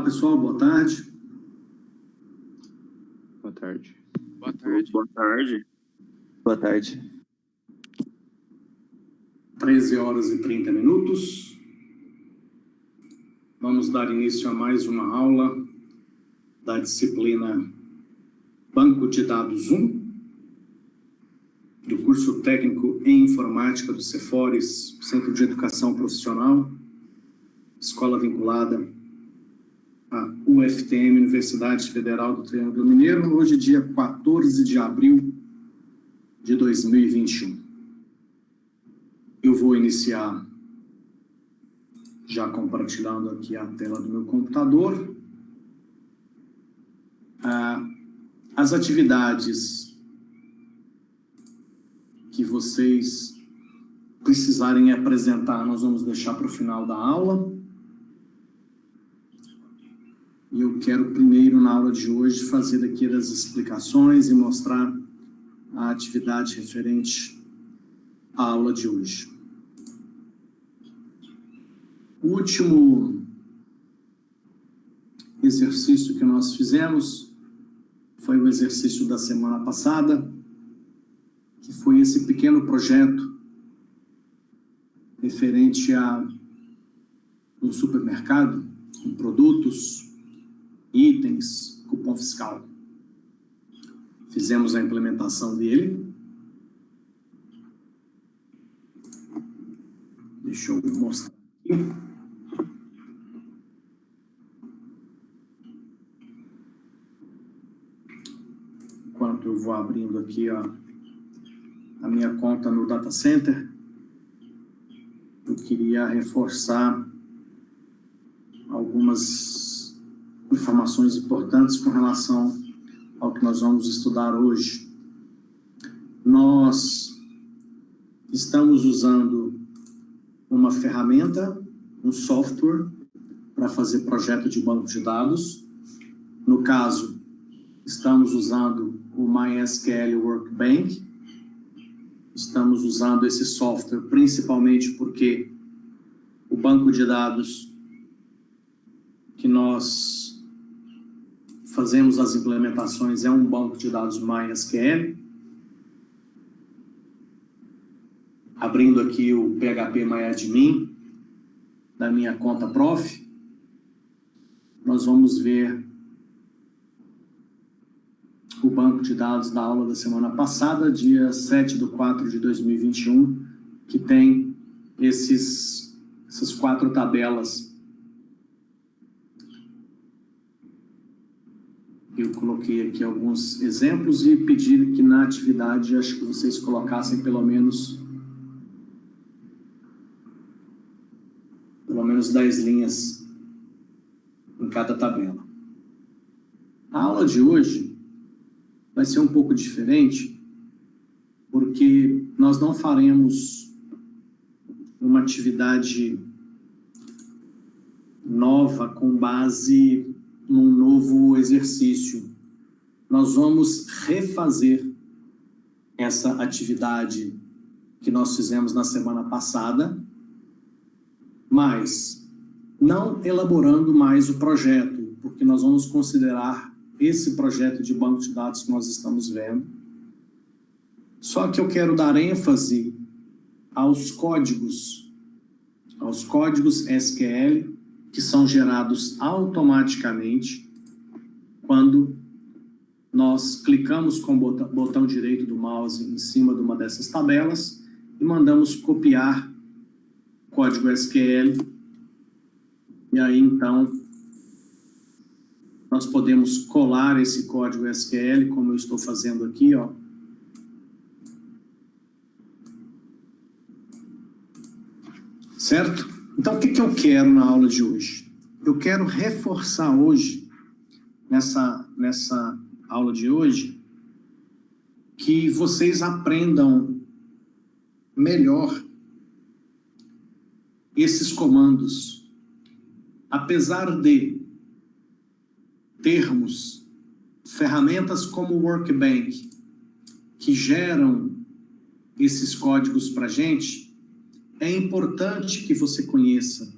Olá, pessoal, boa tarde. Boa tarde. Boa tarde. Boa tarde. Boa tarde. 13h30. Vamos dar início a mais uma aula da disciplina Banco de Dados 1, do curso técnico em informática do Cefores, Centro de Educação Profissional, escola vinculada à UFTM, Universidade Federal do Triângulo Mineiro, hoje dia 14 de abril de 2021. Eu vou iniciar já compartilhando aqui a tela do meu computador. As atividades que vocês precisarem apresentar, nós vamos deixar para o final da aula. E eu quero primeiro, na aula de hoje, fazer aqui as explicações e mostrar a atividade referente à aula de hoje. O último exercício que nós fizemos foi o exercício da semana passada, que foi esse pequeno projeto referente a um supermercado, com produtos, itens, cupom fiscal. Fizemos a implementação dele. Deixa eu mostrar aqui. Enquanto eu vou abrindo aqui a minha conta no Data Center, eu queria reforçar algumas informações importantes com relação ao que nós vamos estudar hoje. Nós estamos usando uma ferramenta, um software, para fazer projeto de banco de dados. No caso, estamos usando o MySQL Workbench. Estamos usando esse software principalmente porque o banco de dados que nós fazemos as implementações é um banco de dados MySQL. Abrindo aqui o phpMyAdmin da minha conta prof, nós vamos ver o banco de dados da aula da semana passada, dia 7/4/2021, que tem essas 4 tabelas. Eu coloquei aqui alguns exemplos e pedi que na atividade, acho que vocês colocassem pelo menos 10 linhas em cada tabela. A aula de hoje vai ser um pouco diferente, porque nós não faremos uma atividade nova com base num novo exercício. Nós vamos refazer essa atividade que nós fizemos na semana passada, mas não elaborando mais o projeto, porque nós vamos considerar esse projeto de banco de dados que nós estamos vendo. Só que eu quero dar ênfase aos códigos SQL, que são gerados automaticamente quando nós clicamos com o botão direito do mouse em cima de uma dessas tabelas e mandamos copiar código SQL. E aí, então, nós podemos colar esse código SQL, como eu estou fazendo aqui, ó. Certo? Então, o que eu quero na aula de hoje? Eu quero reforçar hoje, nessa aula de hoje, que vocês aprendam melhor esses comandos. Apesar de termos ferramentas como o Workbench que geram esses códigos para a gente, é importante que você conheça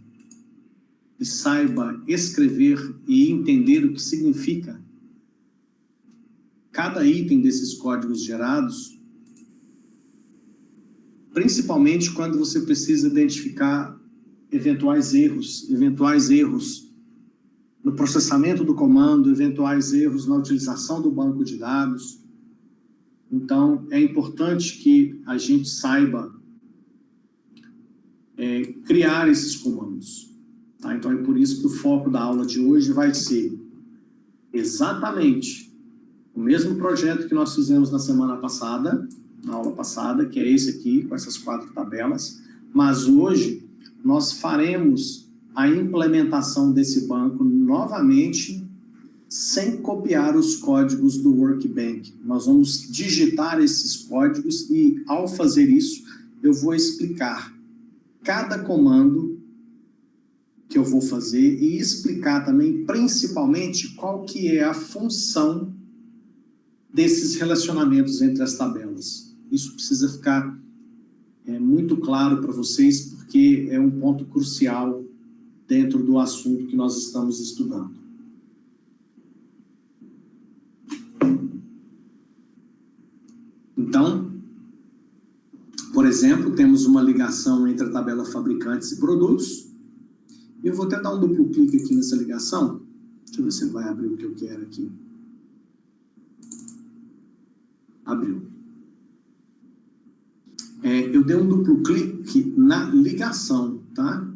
e saiba escrever e entender o que significa cada item desses códigos gerados, principalmente quando você precisa identificar eventuais erros no processamento do comando, eventuais erros na utilização do banco de dados. Então, é importante que a gente saiba criar esses comandos. Tá? Então, é por isso que o foco da aula de hoje vai ser exatamente o mesmo projeto que nós fizemos na semana passada, na aula passada, que é esse aqui, com essas 4 tabelas, mas hoje nós faremos a implementação desse banco novamente, sem copiar os códigos do Workbench. Nós vamos digitar esses códigos e, ao fazer isso, eu vou explicar cada comando que eu vou fazer e explicar também, principalmente, qual que é a função desses relacionamentos entre as tabelas. Isso precisa ficar muito claro para vocês, porque é um ponto crucial dentro do assunto que nós estamos estudando. Então, por exemplo, temos uma ligação entre a tabela fabricantes e produtos. E eu vou até dar um duplo clique aqui nessa ligação. Deixa eu ver se vai abrir o que eu quero aqui. Abriu. Eu dei um duplo clique na ligação, tá?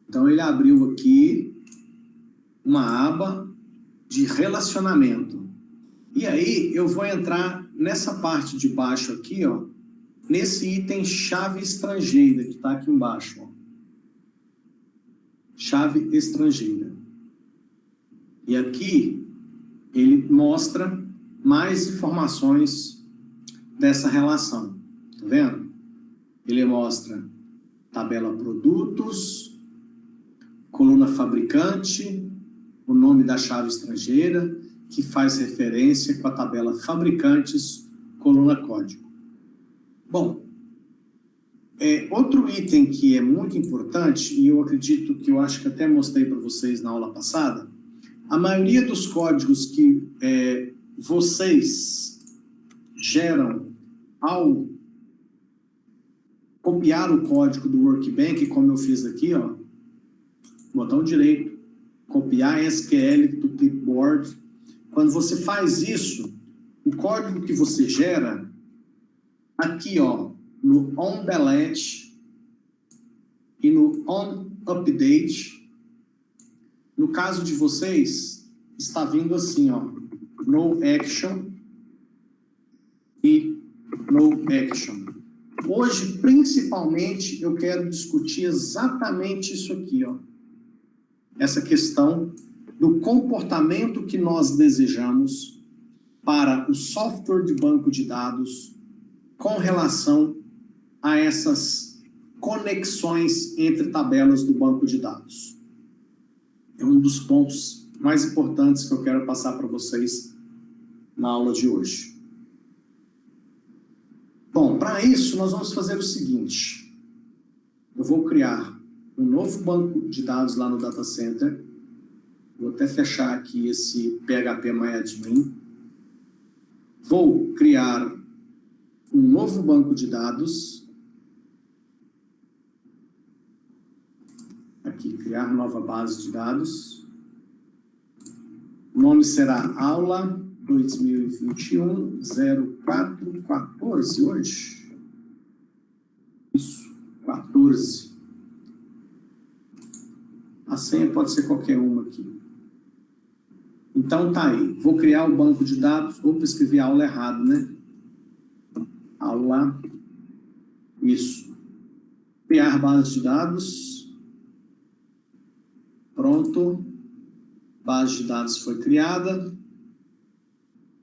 Então, ele abriu aqui uma aba de relacionamento. E aí, eu vou entrar nessa parte de baixo aqui, ó, nesse item chave estrangeira, que está aqui embaixo, ó. Chave estrangeira. E aqui, ele mostra mais informações dessa relação. Tá vendo? Ele mostra tabela produtos, coluna fabricante, o nome da chave estrangeira, que faz referência com a tabela fabricantes, coluna código. Bom, outro item que é muito importante, e eu acredito que eu acho que até mostrei para vocês na aula passada, a maioria dos códigos que vocês geram ao copiar o código do Workbench, como eu fiz aqui, ó, botão direito, copiar SQL do clipboard. Quando você faz isso, o código que você gera, aqui, ó, no onDelete e no onUpdate, no caso de vocês, está vindo assim, ó, noAction e noAction. Hoje, principalmente, eu quero discutir exatamente isso aqui, ó. Essa questão do comportamento que nós desejamos para o software de banco de dados com relação a essas conexões entre tabelas do banco de dados. É um dos pontos mais importantes que eu quero passar para vocês na aula de hoje. Bom, para isso, nós vamos fazer o seguinte. Eu vou criar um novo banco de dados lá no Data Center. Vou até fechar aqui esse PHP-MyAdmin. Vou criar um novo banco de dados. Aqui, criar nova base de dados. O nome será aula 2021-04-14 hoje. Isso, 14. A senha pode ser qualquer uma aqui. Então, tá aí. Vou criar o banco de dados. Opa, escrevi aula errado, né? Aula. Isso. Criar base de dados. Pronto. Base de dados foi criada.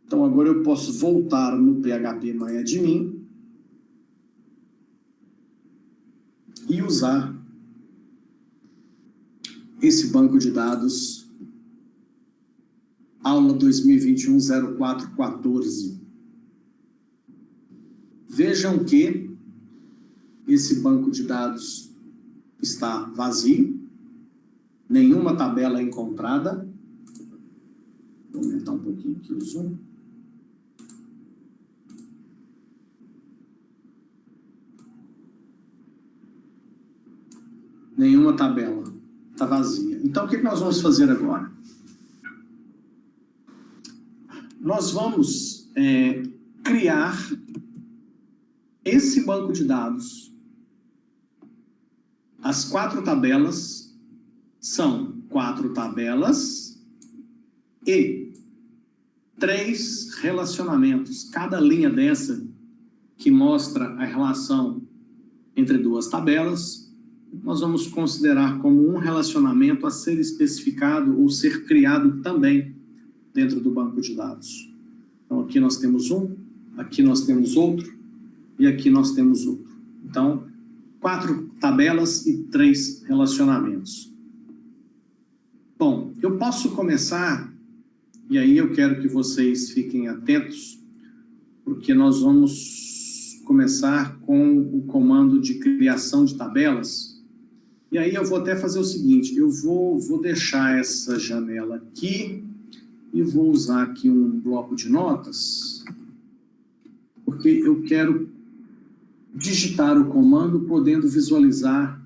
Então, agora eu posso voltar no PHP-MyAdmin e usar esse banco de dados aula 2021-04-14. Vejam que esse banco de dados está vazio, Nenhuma tabela encontrada. Vou aumentar um pouquinho aqui o zoom. Nenhuma tabela. Está vazia. Então, o que nós vamos fazer agora? Nós vamos criar esse banco de dados. As 4 tabelas são 4 tabelas e 3 relacionamentos. Cada linha dessa que mostra a relação entre 2 tabelas, nós vamos considerar como um relacionamento a ser especificado ou ser criado também dentro do banco de dados. Então, aqui nós temos um, aqui nós temos outro e aqui nós temos outro. Então, 4 tabelas e 3 relacionamentos. Bom, eu posso começar, e aí eu quero que vocês fiquem atentos, porque nós vamos começar com o comando de criação de tabelas. E aí eu vou até fazer o seguinte, eu vou deixar essa janela aqui e vou usar aqui um bloco de notas, porque eu quero digitar o comando podendo visualizar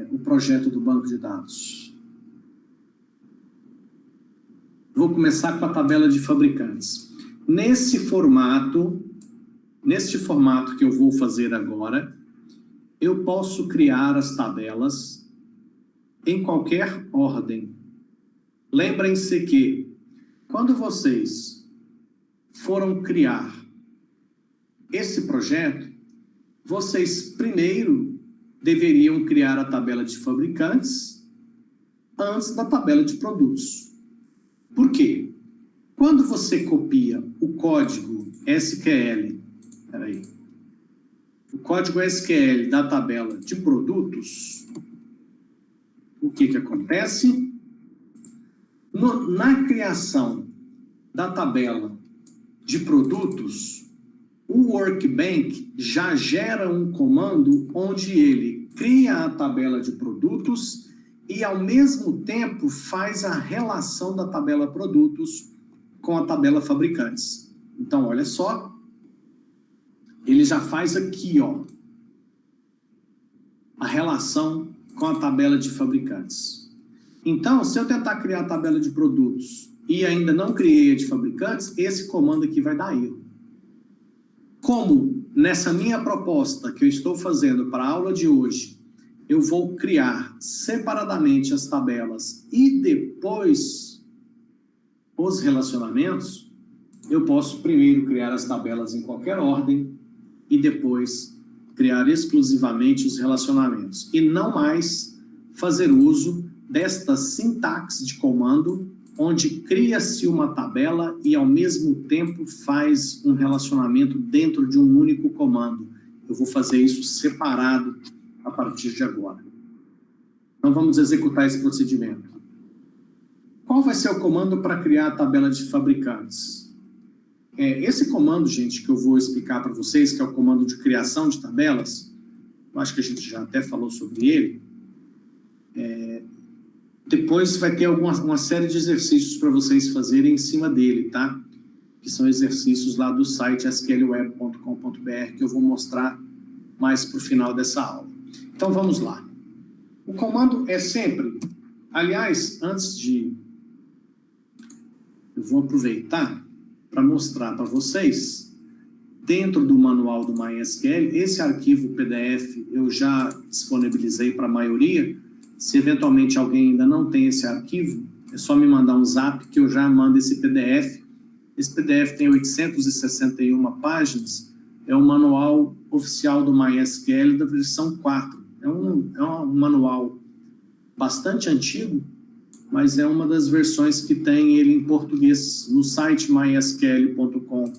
o projeto do banco de dados. Vou começar com a tabela de fabricantes. Neste formato que eu vou fazer agora, eu posso criar as tabelas em qualquer ordem. Lembrem-se que, quando vocês foram criar esse projeto, vocês primeiro deveriam criar a tabela de fabricantes antes da tabela de produtos. Por quê? Quando você copia o código SQL, o código SQL da tabela de produtos, o que acontece? Na criação da tabela de produtos, o Workbench já gera um comando onde ele cria a tabela de produtos e, ao mesmo tempo, faz a relação da tabela produtos com a tabela fabricantes. Então, olha só, ele já faz aqui, ó, a relação com a tabela de fabricantes. Então, se eu tentar criar a tabela de produtos e ainda não criei a de fabricantes, esse comando aqui vai dar erro. Como nessa minha proposta que eu estou fazendo para a aula de hoje, eu vou criar separadamente as tabelas e depois os relacionamentos, eu posso primeiro criar as tabelas em qualquer ordem e depois criar exclusivamente os relacionamentos. E não mais fazer uso desta sintaxe de comando, onde cria-se uma tabela e, ao mesmo tempo, faz um relacionamento dentro de um único comando. Eu vou fazer isso separado a partir de agora. Então, vamos executar esse procedimento. Qual vai ser o comando para criar a tabela de fabricantes? Esse comando, gente, que eu vou explicar para vocês, que é o comando de criação de tabelas, eu acho que a gente já até falou sobre ele. Depois vai ter uma série de exercícios para vocês fazerem em cima dele, tá? Que são exercícios lá do site sqlweb.com.br, que eu vou mostrar mais para o final dessa aula. Então, vamos lá. O comando é sempre... Aliás, eu vou aproveitar para mostrar para vocês, dentro do manual do MySQL, esse arquivo PDF eu já disponibilizei para a maioria. Se eventualmente alguém ainda não tem esse arquivo, é só me mandar um zap que eu já mando esse PDF. Esse PDF tem 861 páginas, é o manual oficial do MySQL da versão 4. É um manual bastante antigo, mas é uma das versões que tem ele em português no site mysql.com.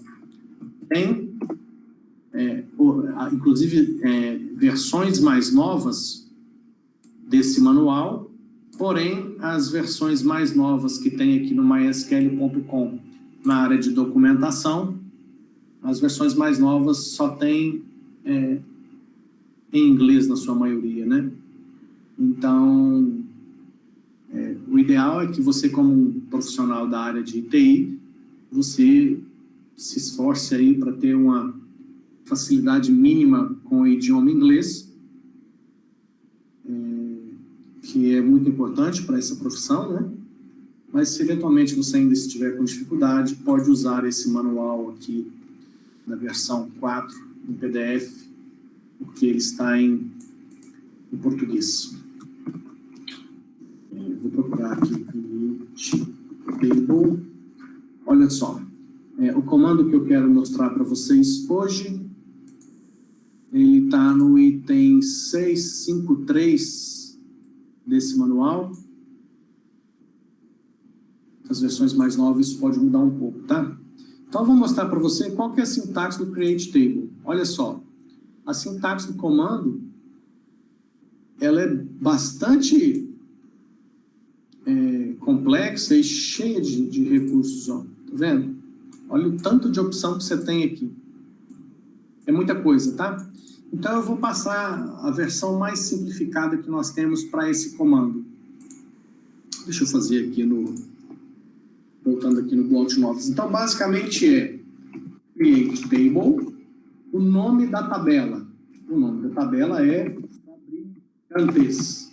Tem, inclusive, versões mais novas desse manual, porém, as versões mais novas que tem aqui no mysql.com, na área de documentação, as versões mais novas só tem em inglês, na sua maioria, né? Então, O ideal é que você, como um profissional da área de TI, você se esforce aí para ter uma facilidade mínima com o idioma inglês, que é muito importante para essa profissão, né? Mas se eventualmente você ainda estiver com dificuldade, pode usar esse manual aqui na versão 4, em PDF, porque ele está em português. Vou procurar aqui create table. Olha só, o comando que eu quero mostrar para vocês hoje, ele está no item 653 desse manual. As versões mais novas isso pode mudar um pouco, tá? Então eu vou mostrar para você qual que é a sintaxe do create table. Olha só, a sintaxe do comando, ela é bastante complexa e cheia de recursos, ó. Tá vendo? Olha o tanto de opção que você tem aqui. É muita coisa, tá? Então eu vou passar a versão mais simplificada que nós temos para esse comando. Deixa eu fazer aqui voltando aqui no bloco de notas. Então, basicamente é create table, o nome da tabela. O nome da tabela é fabricantes.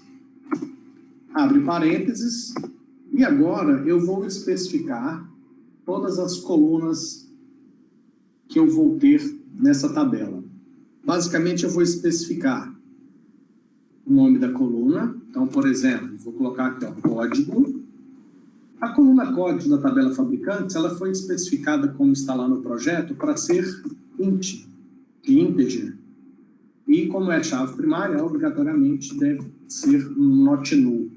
Abre parênteses. E agora eu vou especificar todas as colunas que eu vou ter nessa tabela. Basicamente, eu vou especificar o nome da coluna. Então, por exemplo, vou colocar aqui, ó, código. A coluna código da tabela fabricantes, ela foi especificada como está lá no projeto para ser int, de integer. E como é chave primária, obrigatoriamente deve ser not null.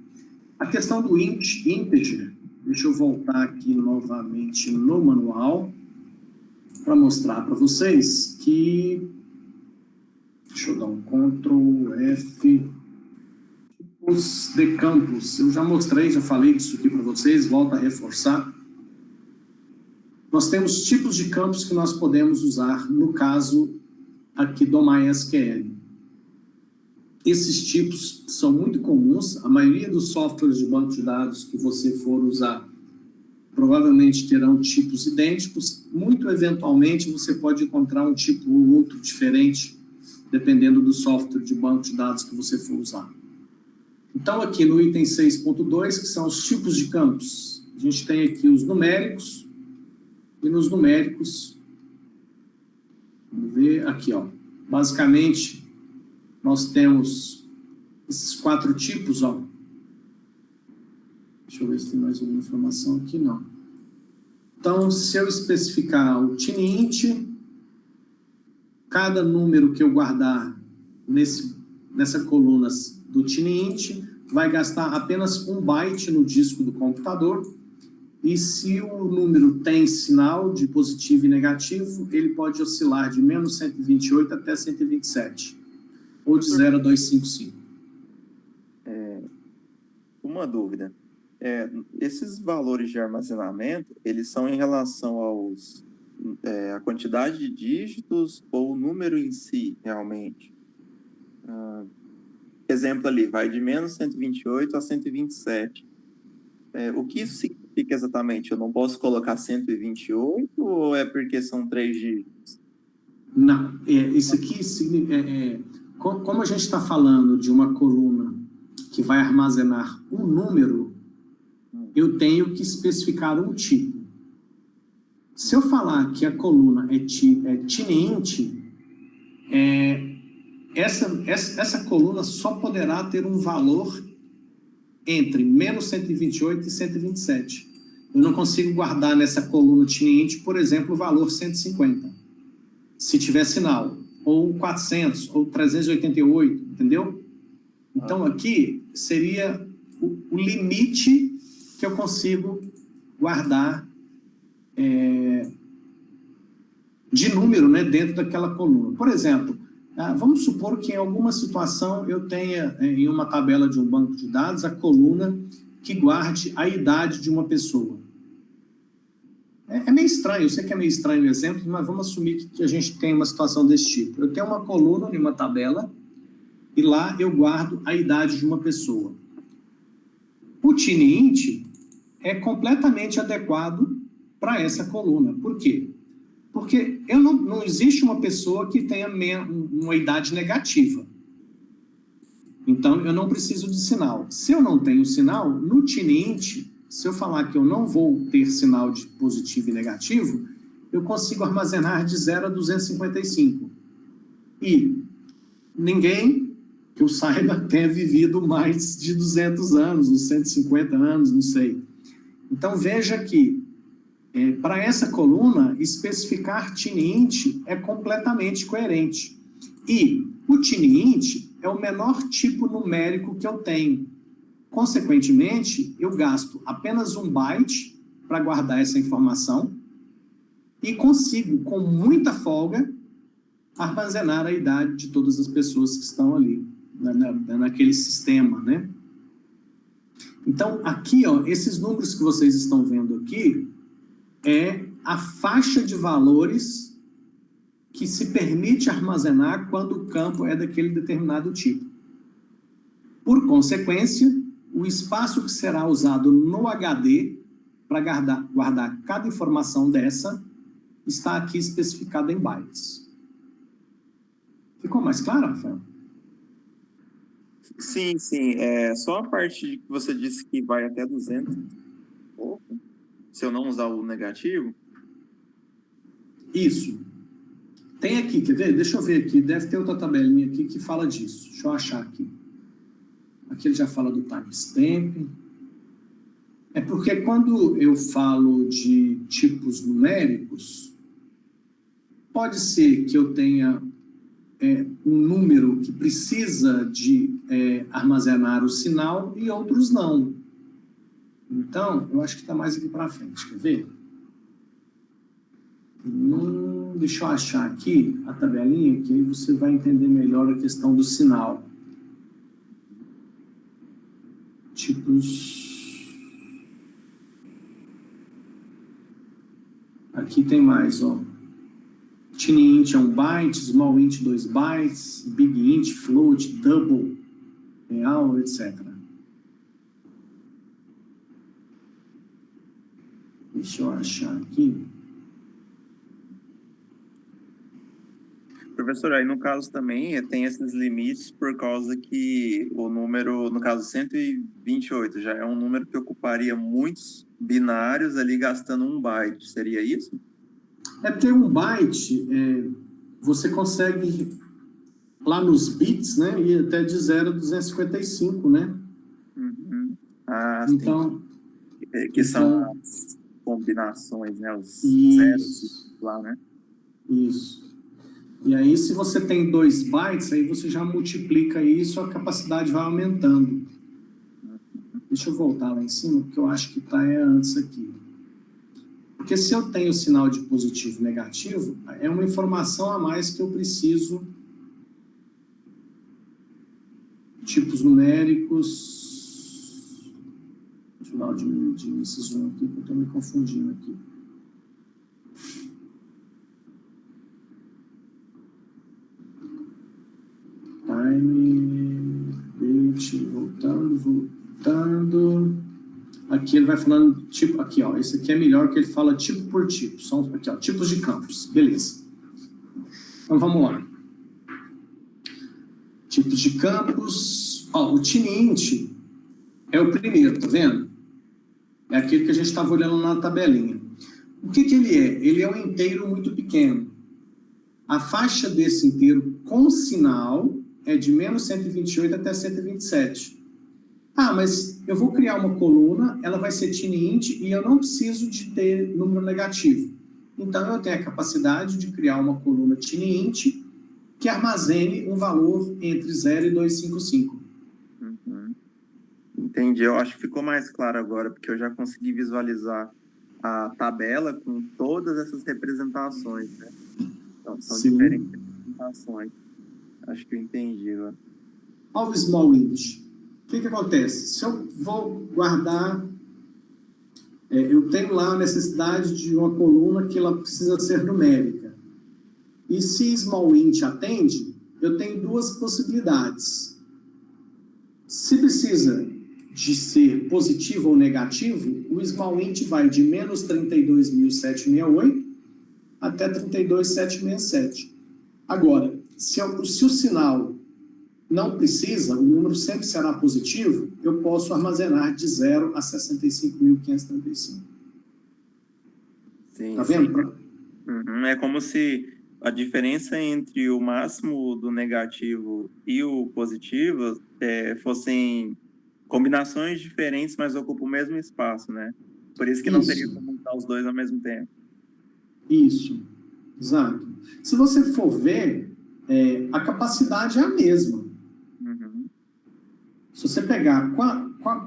A questão do int, integer, deixa eu voltar aqui novamente no manual para mostrar para vocês que... Deixa eu dar um Ctrl F. Tipos de campos. Eu já mostrei, já falei disso aqui para vocês, volto a reforçar. Nós temos tipos de campos que nós podemos usar, no caso aqui do MySQL. Esses tipos são muito comuns, a maioria dos softwares de banco de dados que você for usar provavelmente terão tipos idênticos, muito eventualmente você pode encontrar um tipo ou outro diferente, dependendo do software de banco de dados que você for usar. Então, aqui no item 6.2, que são os tipos de campos, a gente tem aqui os numéricos, e nos numéricos, vamos ver aqui, ó, basicamente, nós temos esses 4 tipos, ó. Deixa eu ver se tem mais alguma informação aqui, não. Então, se eu especificar o tiniint, cada número que eu guardar nessa coluna do tiniint vai gastar apenas 1 byte no disco do computador, e se o número tem sinal de positivo e negativo, ele pode oscilar de menos 128 até 127, ou de 0 a 255. Uma dúvida. Esses valores de armazenamento, eles são em relação à quantidade de dígitos ou o número em si, realmente? Exemplo ali, vai de menos 128 a 127. O que isso significa exatamente? Eu não posso colocar 128 ou é porque são 3 dígitos? Não, isso aqui, como a gente está falando de uma coluna que vai armazenar um número, eu tenho que especificar um tipo. Se eu falar que a coluna é tiniint, essa coluna só poderá ter um valor entre menos 128 e 127. Eu não consigo guardar nessa coluna tiniint, por exemplo, o valor 150, se tiver sinal, ou 400, ou 388, entendeu? Então, aqui seria o limite que eu consigo guardar de número, né, dentro daquela coluna. Por exemplo, vamos supor que em alguma situação eu tenha em uma tabela de um banco de dados a coluna que guarde a idade de uma pessoa. É meio estranho, eu sei que é meio estranho o exemplo, mas vamos assumir que a gente tem uma situação desse tipo. Eu tenho uma coluna em uma tabela e lá eu guardo a idade de uma pessoa. O tiny-int é completamente adequado para essa coluna. Por quê? Porque não existe uma pessoa que tenha uma idade negativa. Então, eu não preciso de sinal. Se eu não tenho sinal, no tiny-int, se eu falar que eu não vou ter sinal de positivo e negativo, eu consigo armazenar de 0 a 255. E ninguém que eu saiba tenha vivido mais de 200 anos, uns 150 anos, não sei. Então, veja que, para essa coluna, especificar tiny-int é completamente coerente. E o tiny-int é o menor tipo numérico que eu tenho. Consequentemente, eu gasto apenas 1 byte para guardar essa informação e consigo, com muita folga, armazenar a idade de todas as pessoas que estão ali, naquele sistema, né? Então, aqui, ó, esses números que vocês estão vendo aqui é a faixa de valores que se permite armazenar quando o campo é daquele determinado tipo. Por consequência, o espaço que será usado no HD para guardar cada informação dessa está aqui especificado em bytes. Ficou mais claro, Rafael? Sim, sim. Só a parte que você disse que vai até 200, se eu não usar o negativo. Isso. Tem aqui, quer ver? Deixa eu ver aqui. Deve ter outra tabelinha aqui que fala disso. Deixa eu achar aqui. Aqui ele já fala do timestamp. É porque quando eu falo de tipos numéricos, pode ser que eu tenha um número que precisa de armazenar o sinal e outros não. Então, eu acho que está mais aqui para frente. Quer ver? Deixa eu achar aqui a tabelinha, que aí você vai entender melhor a questão do sinal. Tipos. Aqui tem mais, ó. Tiny-int é 1 byte, small int 2 bytes, big int, float, double, real, etc. Deixa eu achar aqui. Professor, aí no caso também tem esses limites por causa que o número, no caso 128, já é um número que ocuparia muitos binários ali gastando 1 byte, seria isso? É porque 1 byte, você consegue, lá nos bits, né, ir até de 0 a 255, né? Uhum. Ah, então, que são as combinações, né, os zeros lá, né? Isso. E aí, se você tem 2 bytes, aí você já multiplica isso, a capacidade vai aumentando. Deixa eu voltar lá em cima, porque eu acho que está antes aqui. Porque se eu tenho sinal de positivo e negativo, é uma informação a mais que eu preciso. Tipos numéricos. Deixa eu dar uma diminuidinha nesse zoom aqui, que eu estou me confundindo aqui. Time, date, voltando. Aqui ele vai falando tipo, aqui ó, esse aqui é melhor que ele fala tipo por tipo, são aqui ó, tipos de campos, beleza. Então vamos lá. Tipos de campos, ó, o tiny-int é o primeiro, tá vendo? É aquele que a gente estava olhando na tabelinha. O que ele é? Ele é um inteiro muito pequeno. A faixa desse inteiro com sinal é de menos 128 até 127. Ah, mas eu vou criar uma coluna, ela vai ser tiny-int e eu não preciso de ter número negativo. Então, eu tenho a capacidade de criar uma coluna tiny-int que armazene um valor entre 0 e 255. Uhum. Entendi, eu acho que ficou mais claro agora, porque eu já consegui visualizar a tabela com todas essas representações, né? Então, são diferentes representações. Acho que eu entendi agora. Olha o small int. O que acontece? Se eu vou guardar... eu tenho lá a necessidade de uma coluna que ela precisa ser numérica. E se small int atende, eu tenho duas possibilidades. Se precisa de ser positivo ou negativo, o small int vai de menos 32.768 até 32.767. Agora, se o sinal não precisa, o número sempre será positivo, eu posso armazenar de 0 a 65.535. Sim, Tá vendo? Uhum. É como se a diferença entre o máximo do negativo e o positivo fossem combinações diferentes, mas ocupam o mesmo espaço, né? Por isso que não Isso. teria como montar os dois ao mesmo tempo. Isso, exato. Se você for ver, a capacidade é a mesma. Uhum. Se você pegar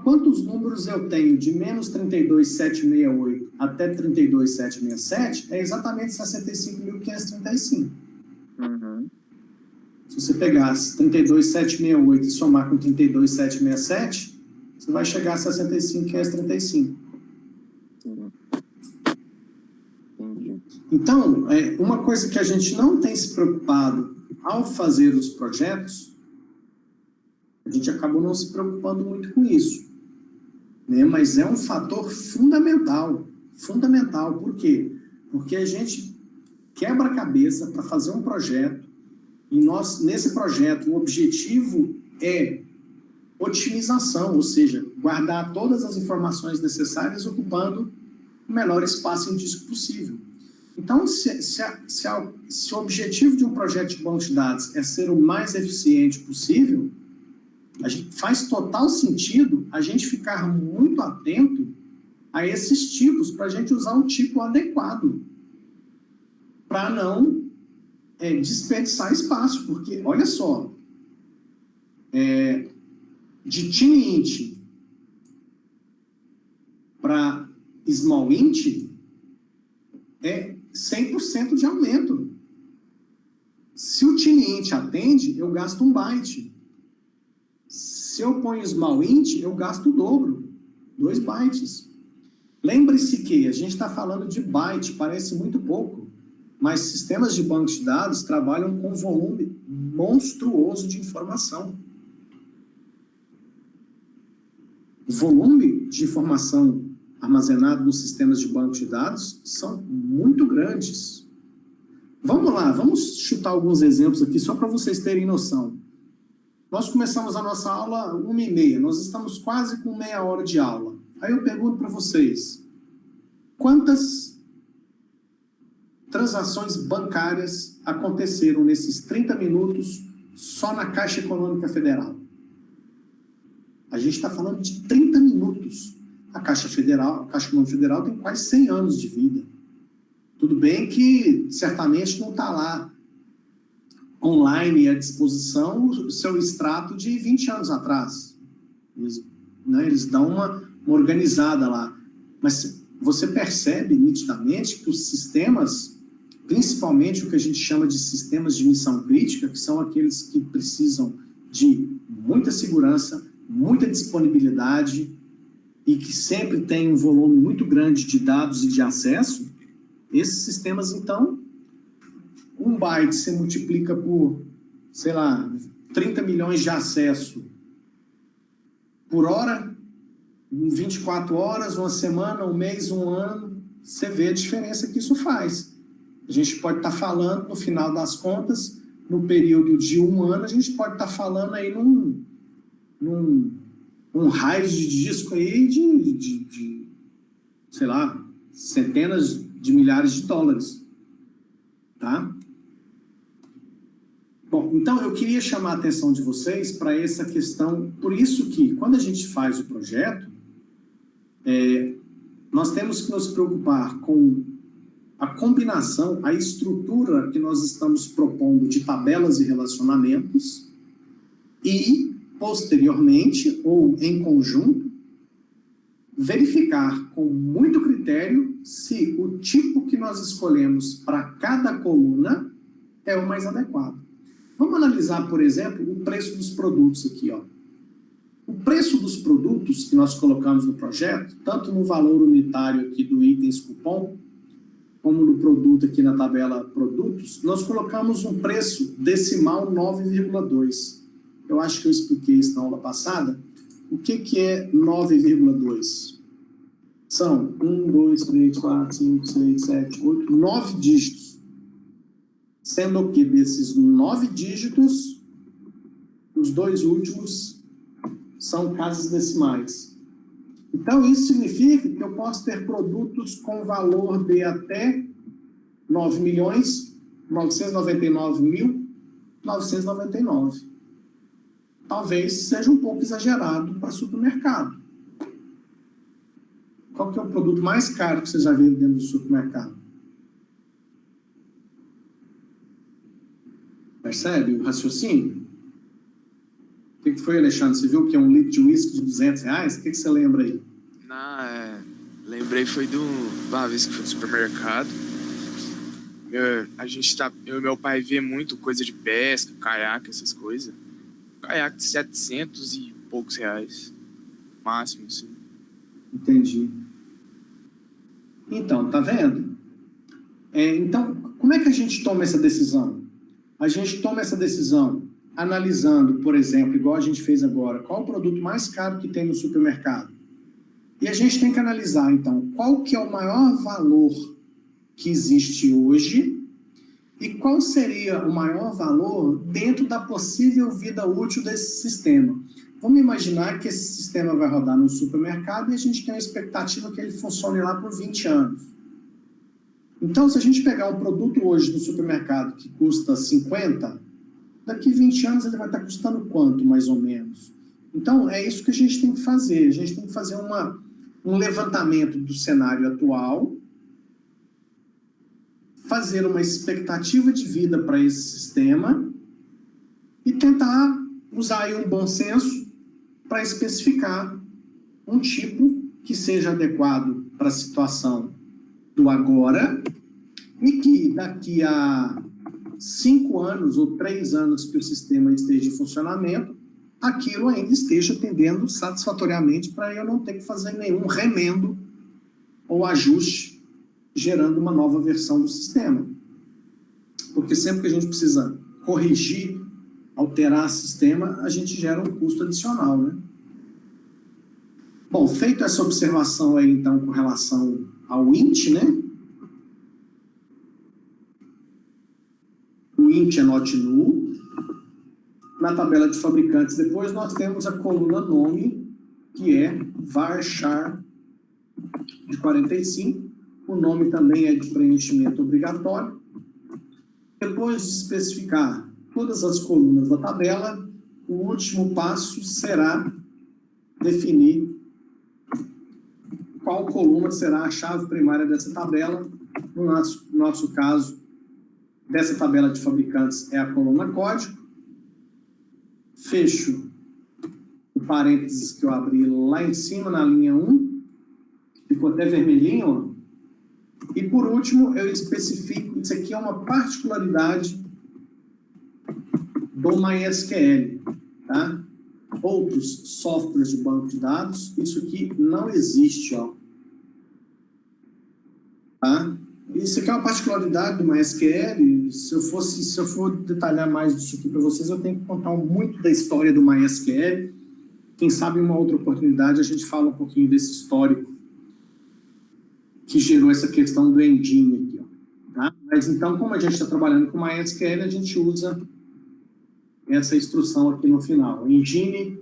quantos números eu tenho de menos 32.768 até 32.767, é exatamente 65.535. Uhum. Se você pegar 32.768 e somar com 32.767, você vai chegar a 65.535. Sim. Entendi. Então, uma coisa que a gente não tem se preocupado ao fazer os projetos, a gente acabou não se preocupando muito com isso, né? Mas é um fator fundamental. Fundamental. Por quê? Porque a gente quebra a cabeça para fazer um projeto e nesse projeto, o objetivo é otimização, ou seja, guardar todas as informações necessárias ocupando o menor espaço em disco possível. Então, se o objetivo de um projeto de banco de dados é ser o mais eficiente possível, faz total sentido a gente ficar muito atento a esses tipos, para a gente usar um tipo adequado, para não desperdiçar espaço, porque, olha só, de tiny int para small int é 100% de aumento. Se o tiny int atende, eu gasto 1 byte. Se eu ponho small int, eu gasto o dobro, 2 bytes. Lembre-se que a gente está falando de byte, parece muito pouco, mas sistemas de banco de dados trabalham com volume monstruoso de informação. O volume de informação armazenado nos sistemas de banco de dados são muito grandes. Vamos lá, vamos chutar alguns exemplos aqui, só para vocês terem noção. Nós começamos a nossa aula 1h30, nós estamos quase com meia hora de aula. Aí eu pergunto para vocês, quantas transações bancárias aconteceram nesses 30 minutos só na Caixa Econômica Federal? A gente está falando de 30 minutos. A Caixa Econômica Federal tem quase 100 anos de vida. Tudo bem que certamente não está lá online à disposição o seu extrato de 20 anos atrás. Eles dão uma organizada lá. Mas você percebe nitidamente que os sistemas, principalmente o que a gente chama de sistemas de missão crítica, que são aqueles que precisam de muita segurança, muita disponibilidade e que sempre tem um volume muito grande de dados e de acesso, esses sistemas, então, 1 byte você multiplica por, sei lá, 30 milhões de acesso por hora, em 24 horas, uma semana, um mês, um ano, você vê a diferença que isso faz. A gente pode estar falando, no final das contas, no período de 1 ano, a gente pode estar falando aí num raio de disco aí de sei lá, centenas de milhares de dólares. Tá? Bom, então eu queria chamar a atenção de vocês para essa questão, por isso que quando a gente faz o projeto, nós temos que nos preocupar com a combinação, a estrutura que nós estamos propondo de tabelas e relacionamentos e, posteriormente, ou em conjunto, verificar com muito critério se o tipo que nós escolhemos para cada coluna é o mais adequado. Vamos analisar, por exemplo, o preço dos produtos aqui, ó. O preço dos produtos que nós colocamos no projeto, tanto no valor unitário aqui do itens cupom, como no produto aqui na tabela produtos, nós colocamos um preço decimal 9,2. Eu acho que eu expliquei isso na aula passada. o que é 9,2? São 1, 2, 3, 4, 5, 6, 7, 8, 9 dígitos. Sendo que desses 9 dígitos, os 2 últimos são casas decimais. Então, isso significa que eu posso ter produtos com valor de até 9.999.999. Talvez seja um pouco exagerado para supermercado. Qual que é o produto mais caro que você já viu dentro do supermercado? Percebe o raciocínio? O que foi, Alexandre? Você viu que é um litro de uísque de R$200? O que você lembra aí? Lembrei foi uma vez que fui no supermercado. Eu e meu pai vê muito coisa de pesca, caiaque, essas coisas. Caiaque de 700 e poucos reais. Máximo, assim. Entendi. Então, tá vendo? Então, como é que a gente toma essa decisão? A gente toma essa decisão analisando, por exemplo, igual a gente fez agora, qual o produto mais caro que tem no supermercado. E a gente tem que analisar, então, qual que é o maior valor que existe hoje e qual seria o maior valor dentro da possível vida útil desse sistema. Vamos imaginar que esse sistema vai rodar no supermercado e a gente tem uma expectativa que ele funcione lá por 20 anos. Então, se a gente pegar um produto hoje no supermercado que custa 50, daqui 20 anos ele vai estar custando quanto, mais ou menos? Então, é isso que a gente tem que fazer. A gente tem que fazer um levantamento do cenário atual, fazer uma expectativa de vida para esse sistema e tentar usar aí um bom senso para especificar um tipo que seja adequado para a situação do agora e que daqui a 5 anos ou 3 anos que o sistema esteja em funcionamento, aquilo ainda esteja atendendo satisfatoriamente para eu não ter que fazer nenhum remendo ou ajuste, gerando uma nova versão do sistema. Porque sempre que a gente precisa corrigir, alterar o sistema, a gente gera um custo adicional, né? Bom, feita essa observação aí, então, com relação ao INT, né? O INT é not null. Na tabela de fabricantes, depois nós temos a coluna nome, que é varchar de 45. O nome também é de preenchimento obrigatório. Depois de especificar todas as colunas da tabela, o último passo será definir qual coluna será a chave primária dessa tabela. No nosso caso, dessa tabela de fabricantes é a coluna código. Fecho o parênteses que eu abri lá em cima, na linha 1. Ficou até vermelhinho, ó. E, por último, eu especifico, isso aqui é uma particularidade do MySQL, tá? Outros softwares de banco de dados, isso aqui não existe, ó. Tá? Isso aqui é uma particularidade do MySQL. Se eu for detalhar mais disso aqui para vocês, eu tenho que contar muito da história do MySQL. Quem sabe em uma outra oportunidade a gente fala um pouquinho desse histórico que gerou essa questão do engine aqui, ó, tá? Mas então, como a gente está trabalhando com MySQL, a gente usa essa instrução aqui no final. Engine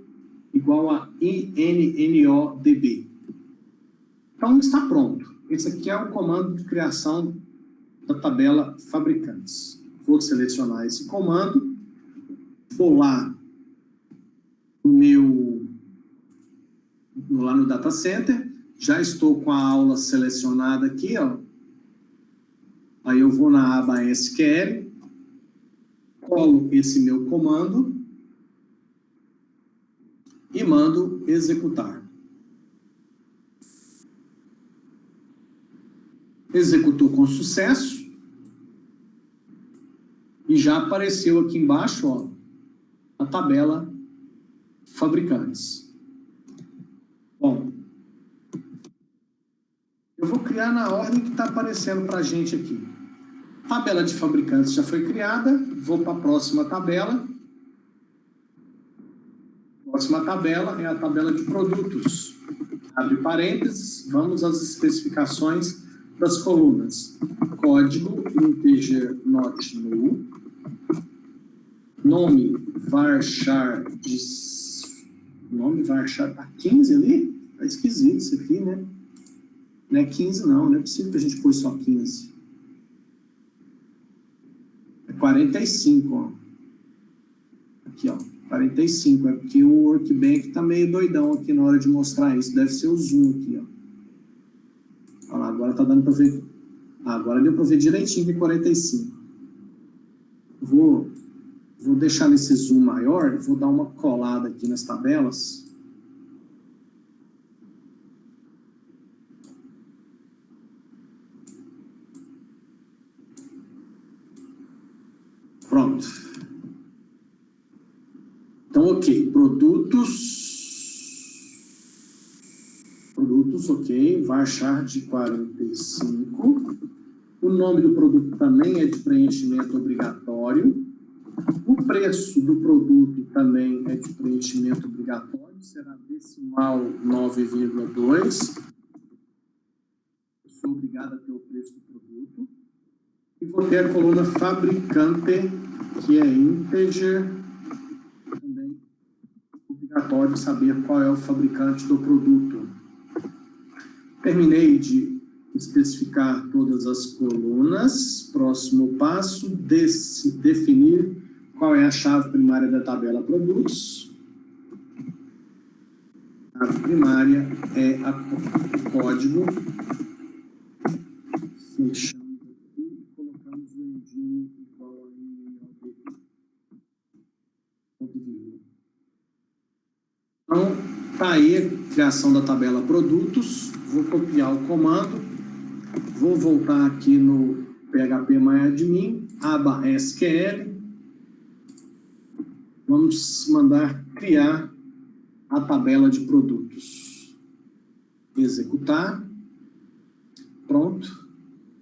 igual a INNODB. Então, está pronto. Esse aqui é o comando de criação da tabela fabricantes. Vou selecionar esse comando, vou lá lá no Data Center, já estou com a aula selecionada aqui, ó. Aí eu vou na aba SQL, colo esse meu comando e mando executar. Executou com sucesso e já apareceu aqui embaixo, ó, a tabela fabricantes. Bom, eu vou criar na ordem que está aparecendo para a gente aqui. Tabela de fabricantes já foi criada, vou para a próxima tabela. Próxima tabela é a tabela de produtos. Abre parênteses, vamos às especificações das colunas. Código integer not null. Nome varchar de... Nome varchar tá 15 ali? Tá esquisito isso aqui, né? Não é 15 não é possível que a gente pôs só 15. É 45, ó. Aqui, ó. 45, é porque o Workbench tá meio doidão aqui na hora de mostrar isso. Deve ser o zoom aqui, ó. Olha lá, agora tá dando para ver. Agora deu para ver direitinho que é 45. Vou deixar nesse zoom maior, vou dar uma colada aqui nas tabelas. Pronto. Então, ok. Produtos, ok. Varchar de 45. O nome do produto também é de preenchimento obrigatório. O preço do produto também é de preenchimento obrigatório. Será decimal 9,2. Eu sou obrigado a ter o preço do produto. E vou ter a coluna fabricante, que é integer. Também obrigatório saber qual é o fabricante do produto. Terminei de especificar todas as colunas. Próximo passo, definir qual é a chave primária da tabela produtos. A chave primária é o código. Fechamos aqui e colocamos o engine igual a INLB. Então, tá aí a criação da tabela produtos. Vou copiar o comando. Vou voltar aqui no phpMyAdmin, aba SQL. Vamos mandar criar a tabela de produtos. Executar. Pronto.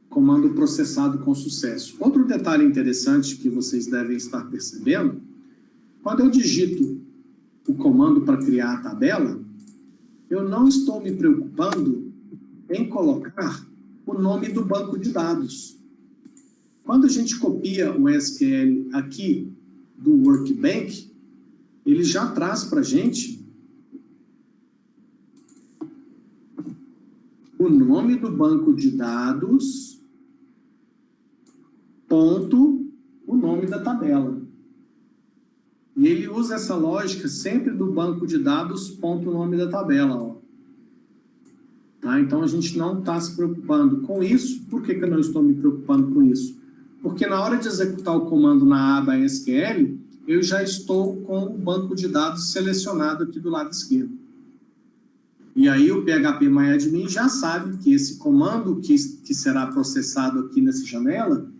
Comando processado com sucesso. Outro detalhe interessante que vocês devem estar percebendo, quando eu digito o comando para criar a tabela, eu não estou me preocupando em colocar o nome do banco de dados. Quando a gente copia o SQL aqui do Workbench, ele já traz para a gente o nome do banco de dados, ponto, o nome da tabela. E ele usa essa lógica sempre do banco de dados, ponto, o nome da tabela, ó. Tá? Então, a gente não está se preocupando com isso. Por que eu não estou me preocupando com isso? Porque na hora de executar o comando na aba SQL, eu já estou com o banco de dados selecionado aqui do lado esquerdo. E aí o phpMyAdmin já sabe que esse comando que será processado aqui nessa janela,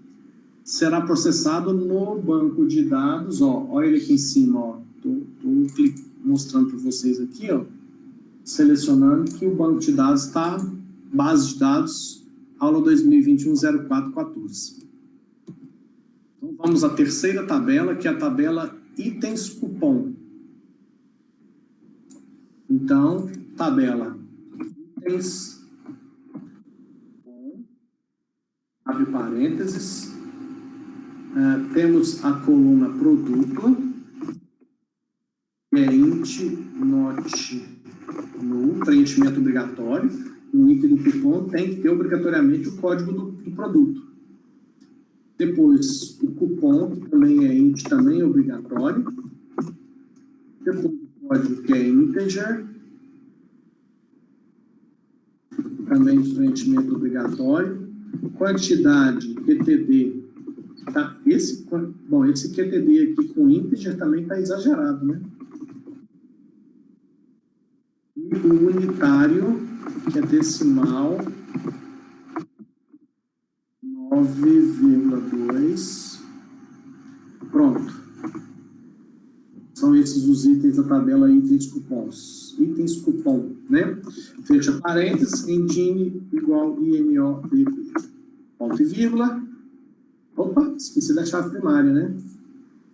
será processado no banco de dados, ó. Olha ele aqui em cima, ó. Estou mostrando para vocês aqui, ó. Selecionando que o banco de dados está, base de dados, aula 2021-0414. Então, vamos à terceira tabela, que é a tabela itens cupom. Então, tabela itens cupom, abre parênteses, temos a coluna produto, que é int not no preenchimento obrigatório. No item do cupom tem que ter obrigatoriamente o código do produto. Depois, o cupom, que também é int, também é obrigatório. Depois, o código que é integer, também de preenchimento obrigatório. Quantidade, QTD. Tá? Esse QTD aqui com integer também está exagerado, né? E o unitário, que é decimal 9,2. Pronto. São esses os itens da tabela itens cupons. Itens cupom, né? Fecha parênteses, engine igual INODP. Ponto e vírgula. Opa, esqueci da chave primária, né?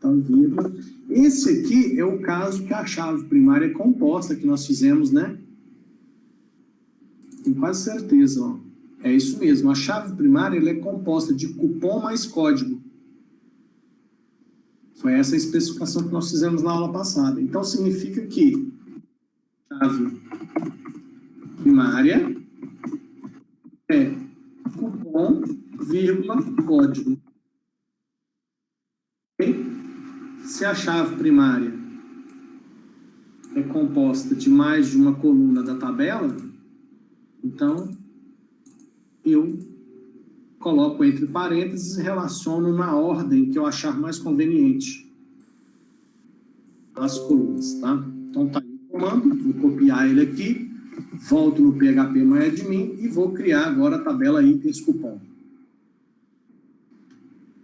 Então, vírgula. Esse aqui é o caso que a chave primária é composta, que nós fizemos, né? Tenho quase certeza, ó. É isso mesmo. A chave primária ela é composta de cupom mais código. Foi essa a especificação que nós fizemos na aula passada. Então, significa que chave primária é cupom, vírgula, código. Okay? Se a chave primária é composta de mais de uma coluna da tabela, então eu coloco entre parênteses e relaciono na ordem que eu achar mais conveniente as colunas, tá? Então tá aí o comando, vou copiar ele aqui, volto no php-myadmin e vou criar agora a tabela itens cupom.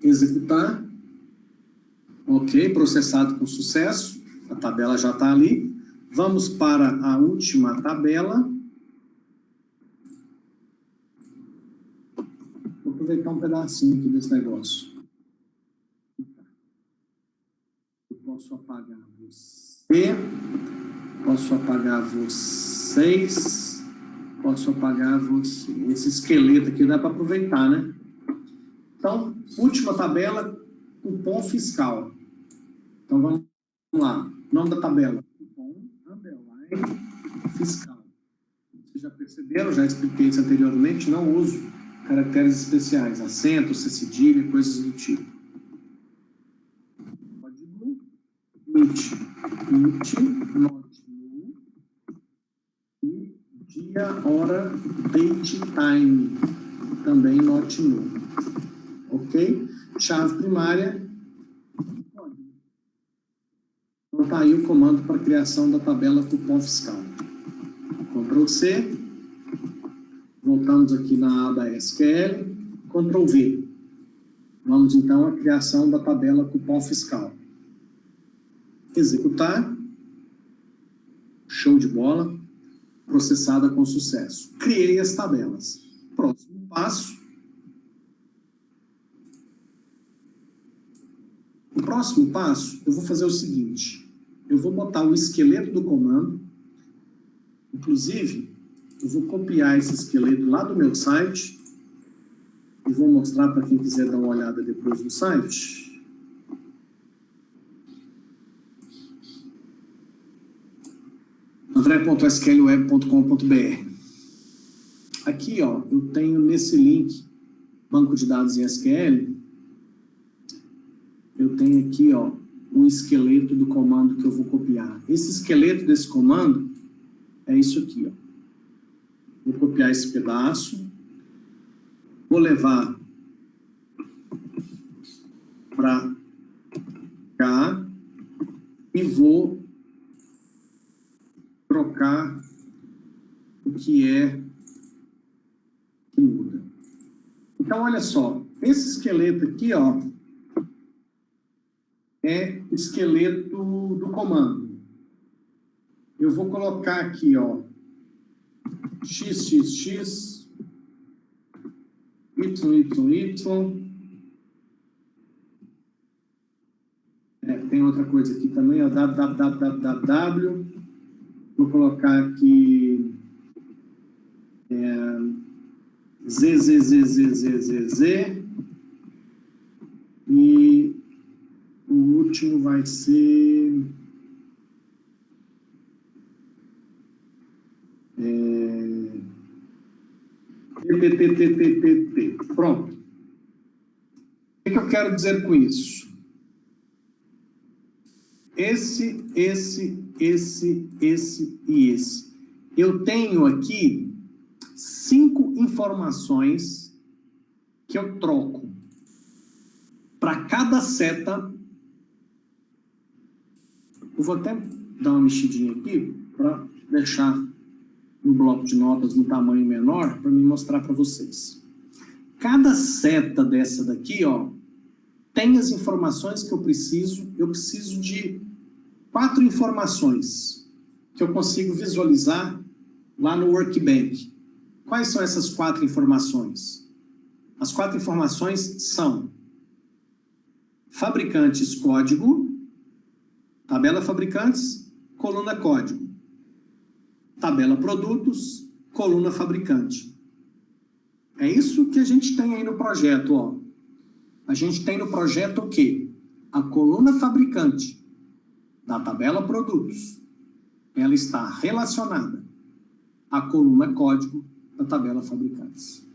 Executar. Ok, processado com sucesso, a tabela já está ali. Vamos para a última tabela. Vou aproveitar um pedacinho aqui desse negócio. Eu posso apagar você, posso apagar vocês, posso apagar você. Esse esqueleto aqui dá para aproveitar, né? Então, última tabela, cupom fiscal. Então, vamos lá. Nome da tabela. Cupom, underline, fiscal. Vocês já perceberam, já expliquei isso anteriormente, não uso caracteres especiais, acento, cedilha, coisas do tipo. Código, int, not new, e dia, hora, date, time, também not new. Ok? Chave primária. Então, está aí o comando para a criação da tabela cupom fiscal. Ctrl C. Voltamos aqui na aba SQL. Ctrl V. Vamos, então, à criação da tabela cupom fiscal. Executar. Show de bola. Processada com sucesso. Criei as tabelas. Próximo passo. O próximo passo, eu vou fazer o seguinte. Eu vou botar o esqueleto do comando. Inclusive, eu vou copiar esse esqueleto lá do meu site e vou mostrar para quem quiser dar uma olhada depois no site. andré.sqlweb.com.br. Aqui, ó, eu tenho nesse link, banco de dados em SQL, eu tenho aqui, ó, o esqueleto do comando que eu vou copiar. Esse esqueleto desse comando é isso aqui, ó. Vou copiar esse pedaço, vou levar para cá e vou trocar o que muda. Então, olha só, esse esqueleto aqui, ó, é o esqueleto do comando. Eu vou colocar aqui, ó, xxx, yyyy. Tem outra coisa aqui também, ó, www. Vou colocar aqui zzzzzzz. E o último vai ser TTTTTT. Pronto. O que eu quero dizer com isso? Esse e esse. Eu tenho aqui 5 informações que eu troco. Para cada seta, eu vou até dar uma mexidinha aqui para deixar no bloco de notas no tamanho menor para me mostrar para vocês. Cada seta dessa daqui, ó, tem as informações que eu preciso. Eu preciso de 4 informações que eu consigo visualizar lá no Workbench. Quais são essas 4 informações? As 4 informações são fabricantes código, tabela fabricantes, coluna código. Tabela produtos, coluna fabricante. É isso que a gente tem aí no projeto, ó. A gente tem no projeto o quê? A coluna fabricante da tabela produtos. Ela está relacionada à coluna código da tabela fabricantes.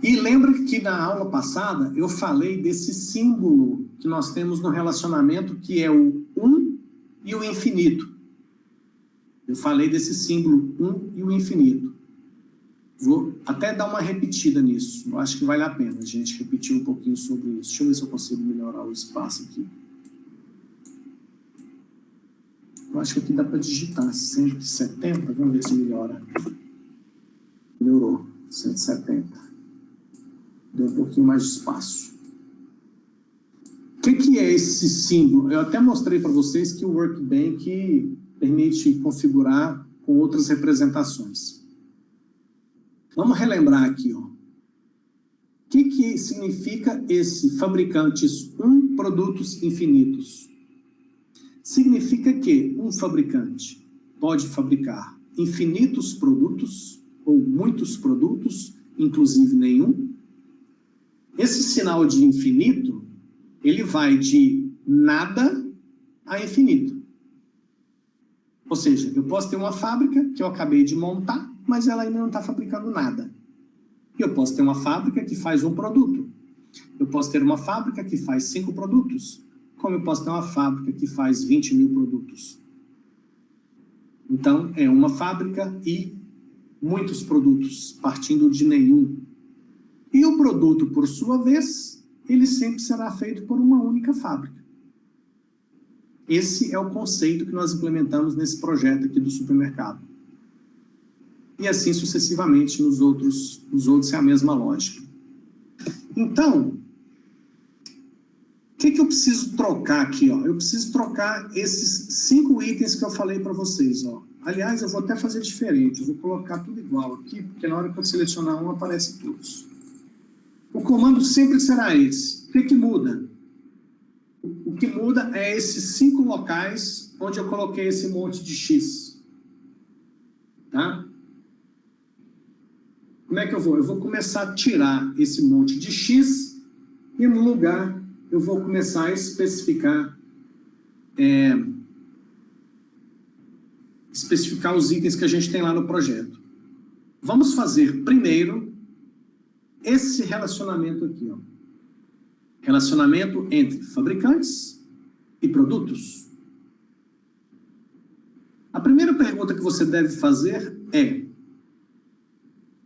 E lembra que na aula passada eu falei desse símbolo que nós temos no relacionamento, que é o 1 e o infinito. Eu falei desse símbolo 1 e o infinito. Vou até dar uma repetida nisso. Eu acho que vale a pena a gente repetir um pouquinho sobre isso. Deixa eu ver se eu consigo melhorar o espaço aqui. Eu acho que aqui dá para digitar 170. Vamos ver se melhora. Melhorou. 170. Deu um pouquinho mais de espaço. O que é esse símbolo? Eu até mostrei para vocês que o Workbench permite configurar com outras representações. Vamos relembrar aqui, ó. O que significa esse fabricantes produtos infinitos? Significa que um fabricante pode fabricar infinitos produtos ou muitos produtos, inclusive nenhum. Esse sinal de infinito, ele vai de nada a infinito. Ou seja, eu posso ter uma fábrica que eu acabei de montar, mas ela ainda não está fabricando nada. E eu posso ter uma fábrica que faz um produto. Eu posso ter uma fábrica que faz 5 produtos, como eu posso ter uma fábrica que faz 20 mil produtos. Então, é uma fábrica e muitos produtos, partindo de nenhum. E o produto, por sua vez, ele sempre será feito por uma única fábrica. Esse é o conceito que nós implementamos nesse projeto aqui do supermercado. E assim sucessivamente nos outros é a mesma lógica. Então, o que eu preciso trocar aqui? Ó? Eu preciso trocar esses 5 itens que eu falei para vocês. Ó. Aliás, eu vou até fazer diferente. Eu vou colocar tudo igual aqui, porque na hora que eu selecionar um, aparece todos. O comando sempre será esse. O que muda? O que muda é esses 5 locais onde eu coloquei esse monte de X. Tá? Como é que eu vou? Eu vou começar a tirar esse monte de X e no lugar eu vou começar a especificar os itens que a gente tem lá no projeto. Vamos fazer primeiro esse relacionamento aqui, ó. Relacionamento entre fabricantes e produtos. A primeira pergunta que você deve fazer é: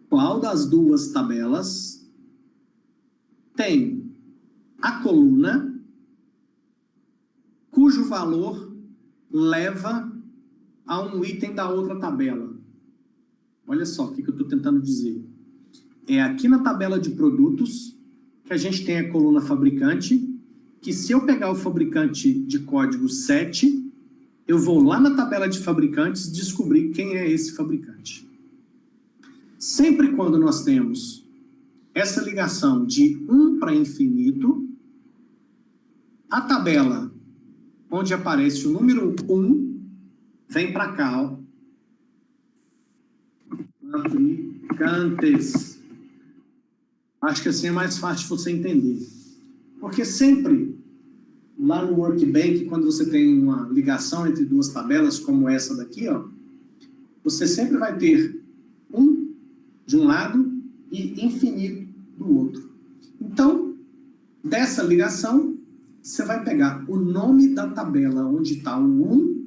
qual das duas tabelas tem a coluna cujo valor leva a um item da outra tabela? Olha só o que eu estou tentando dizer. É aqui na tabela de produtos que a gente tem a coluna fabricante, que se eu pegar o fabricante de código 7, eu vou lá na tabela de fabricantes descobrir quem é esse fabricante. Sempre quando nós temos essa ligação de 1 para infinito, a tabela onde aparece o número 1 vem para cá, ó. Fabricantes. Acho que assim é mais fácil de você entender. Porque sempre, lá no Workbench, quando você tem uma ligação entre duas tabelas, como essa daqui, ó, você sempre vai ter 1 de um lado e infinito do outro. Então, dessa ligação, você vai pegar o nome da tabela onde está o 1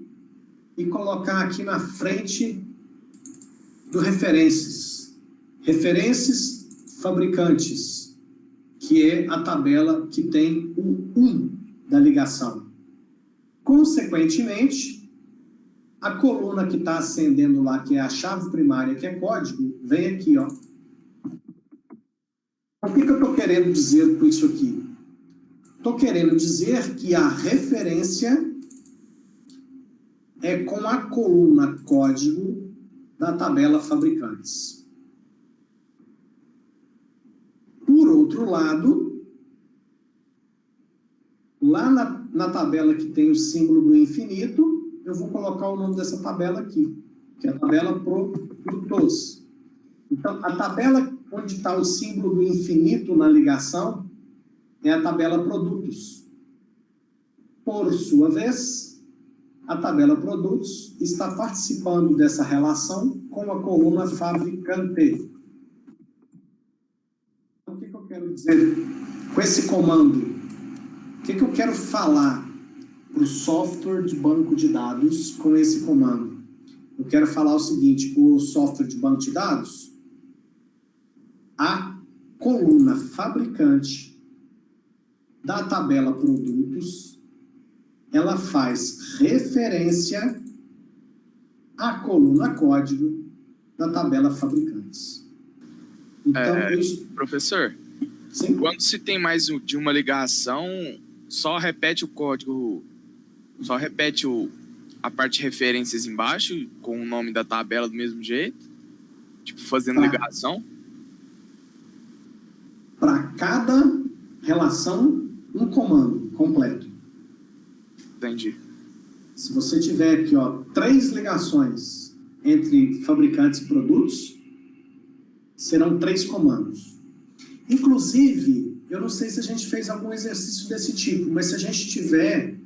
e colocar aqui na frente do referências. Referências fabricantes, que é a tabela que tem o 1 da ligação. Consequentemente, a coluna que está acendendo lá, que é a chave primária, que é código, vem aqui, ó. O que eu estou querendo dizer com isso aqui? Estou querendo dizer que a referência é com a coluna código da tabela fabricantes. Por outro lado, lá na tabela que tem o símbolo do infinito, eu vou colocar o nome dessa tabela aqui, que é a tabela produtos. Então, a tabela onde está o símbolo do infinito na ligação é a tabela produtos. Por sua vez, a tabela produtos está participando dessa relação com a coluna fabricante. Então, o que eu quero dizer com esse comando? O que eu quero falar para o software de banco de dados com esse comando? Eu quero falar o seguinte: o software de banco de dados, a coluna fabricante da tabela produtos, ela faz referência à coluna código da tabela fabricantes. Então, Professor, sim? quando se tem mais de uma ligação, só repete o código, só repete a parte de referências embaixo, com o nome da tabela do mesmo jeito? Tipo, fazendo ligação? Para cada relação, um comando completo. Entendi. Se você tiver aqui, ó, 3 ligações entre fabricantes e produtos, serão 3 comandos. Inclusive, eu não sei se a gente fez algum exercício desse tipo, mas se a gente tiver,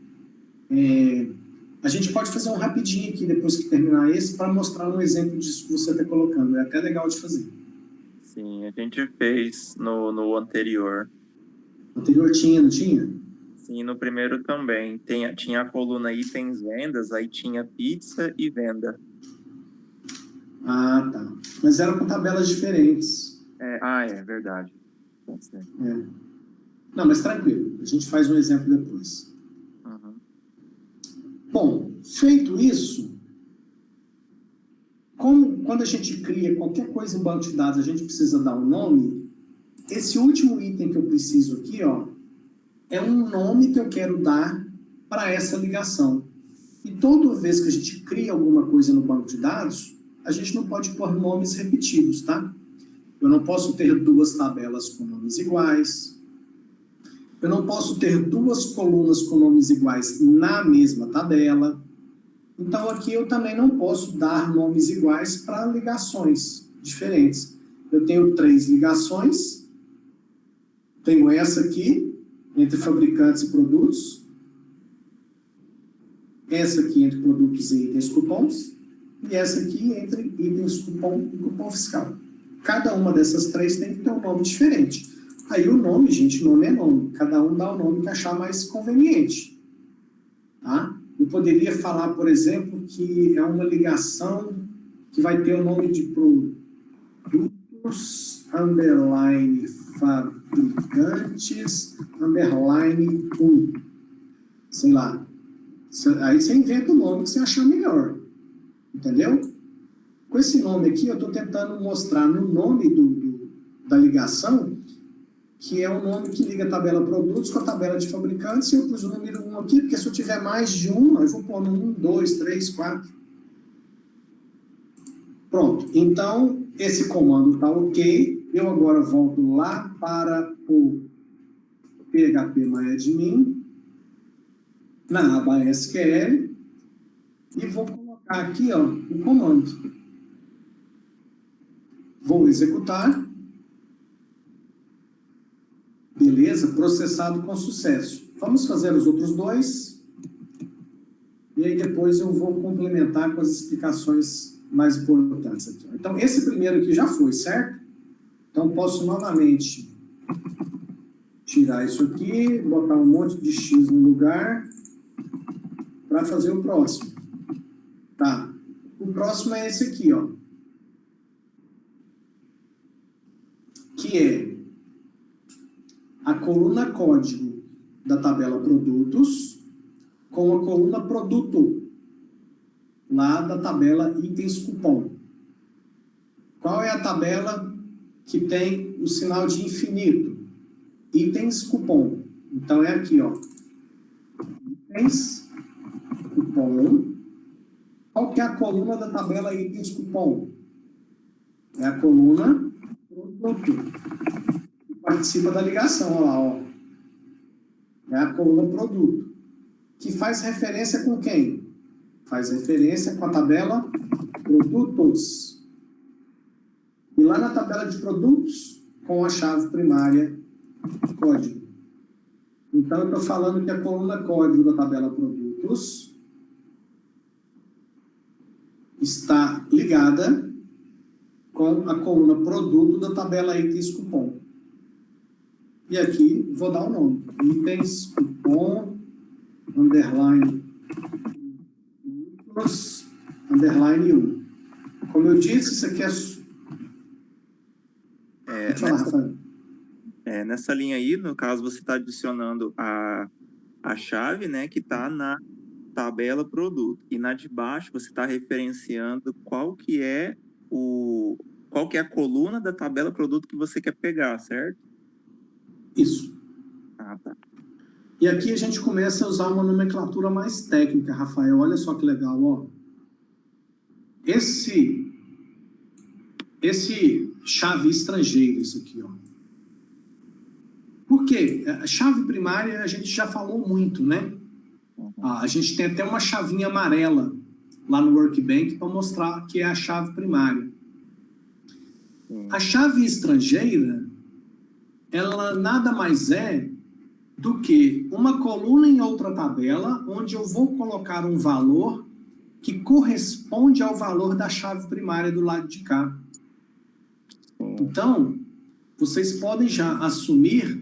a gente pode fazer um rapidinho aqui, depois que terminar esse, para mostrar um exemplo disso que você está colocando. É até legal de fazer. Sim, a gente fez no anterior. No anterior tinha, não tinha? Sim, no primeiro também. Tinha a coluna itens vendas, aí tinha pizza e venda. Ah, tá. Mas eram com tabelas diferentes. É verdade. Tá certo. Não, mas tranquilo. A gente faz um exemplo depois. Uhum. Bom, feito isso, quando a gente cria qualquer coisa em banco de dados, a gente precisa dar um nome. Esse último item que eu preciso aqui, ó, é um nome que eu quero dar para essa ligação. E toda vez que a gente cria alguma coisa no banco de dados, a gente não pode pôr nomes repetidos, tá? Eu não posso ter 2 tabelas com nomes iguais. Eu não posso ter 2 colunas com nomes iguais na mesma tabela. Então, aqui eu também não posso dar nomes iguais para ligações diferentes. Eu tenho 3 ligações. Tenho essa aqui, entre fabricantes e produtos. Essa aqui entre produtos e itens cupons. E essa aqui entre itens cupom e cupom fiscal. Cada uma dessas 3 tem que ter um nome diferente. Aí o nome, gente, nome é nome. Cada um dá o nome que achar mais conveniente. Tá? Eu poderia falar, por exemplo, que é uma ligação que vai ter o nome de produtos, underline, fabricantes, underline, 1. Sei lá. Aí você inventa o nome que você achar melhor. Entendeu? Com esse nome aqui, eu estou tentando mostrar no nome da ligação, que é o nome que liga a tabela produtos com a tabela de fabricantes, e eu pus o número 1 aqui, porque se eu tiver mais de um, eu vou pôr no 1, 2, 3, 4. Pronto. Então, esse comando está ok. Eu agora volto lá para o phpMyAdmin, na aba SQL, e vou colocar aqui, ó, o comando. Vou executar. Beleza, processado com sucesso. Vamos fazer os outros 2. E aí depois eu vou complementar com as explicações mais importantes aqui. Então, esse primeiro aqui já foi, certo? Então, posso novamente tirar isso aqui, botar um monte de X no lugar para fazer o próximo. Tá. O próximo é esse aqui, ó. Que é a coluna código da tabela produtos com a coluna produto lá da tabela itens cupom. Qual é a tabela que tem o sinal de infinito? Itens cupom. Então é aqui, ó. Itens cupom. Qual que é a coluna da tabela itens cupom? É a coluna produto. Participa da ligação, olha lá, ó. É a coluna produto, que faz referência com quem? Faz referência com a tabela produtos. E lá na tabela de produtos, com a chave primária código. Então, eu estou falando que a coluna código da tabela produtos está ligada com a coluna produto da tabela itens cupom. E aqui vou dar o nome. Itens cupom, underline, underline 1. Como eu disse, isso aqui é... Fala, Rafael. Nessa linha aí, no caso, você está adicionando a chave, né, que está na tabela produto. E na de baixo, você está referenciando qual que é a coluna da tabela produto que você quer pegar, certo? Isso. Ah, tá. E aqui a gente começa a usar uma nomenclatura mais técnica, Rafael. Olha só que legal, ó. Esse chave estrangeira, isso aqui, ó. Por quê? A chave primária a gente já falou muito, né? A gente tem até uma chavinha amarela lá no Workbench para mostrar que é a chave primária. A chave estrangeira, ela nada mais é do que uma coluna em outra tabela, onde eu vou colocar um valor que corresponde ao valor da chave primária do lado de cá. Então, vocês podem já assumir,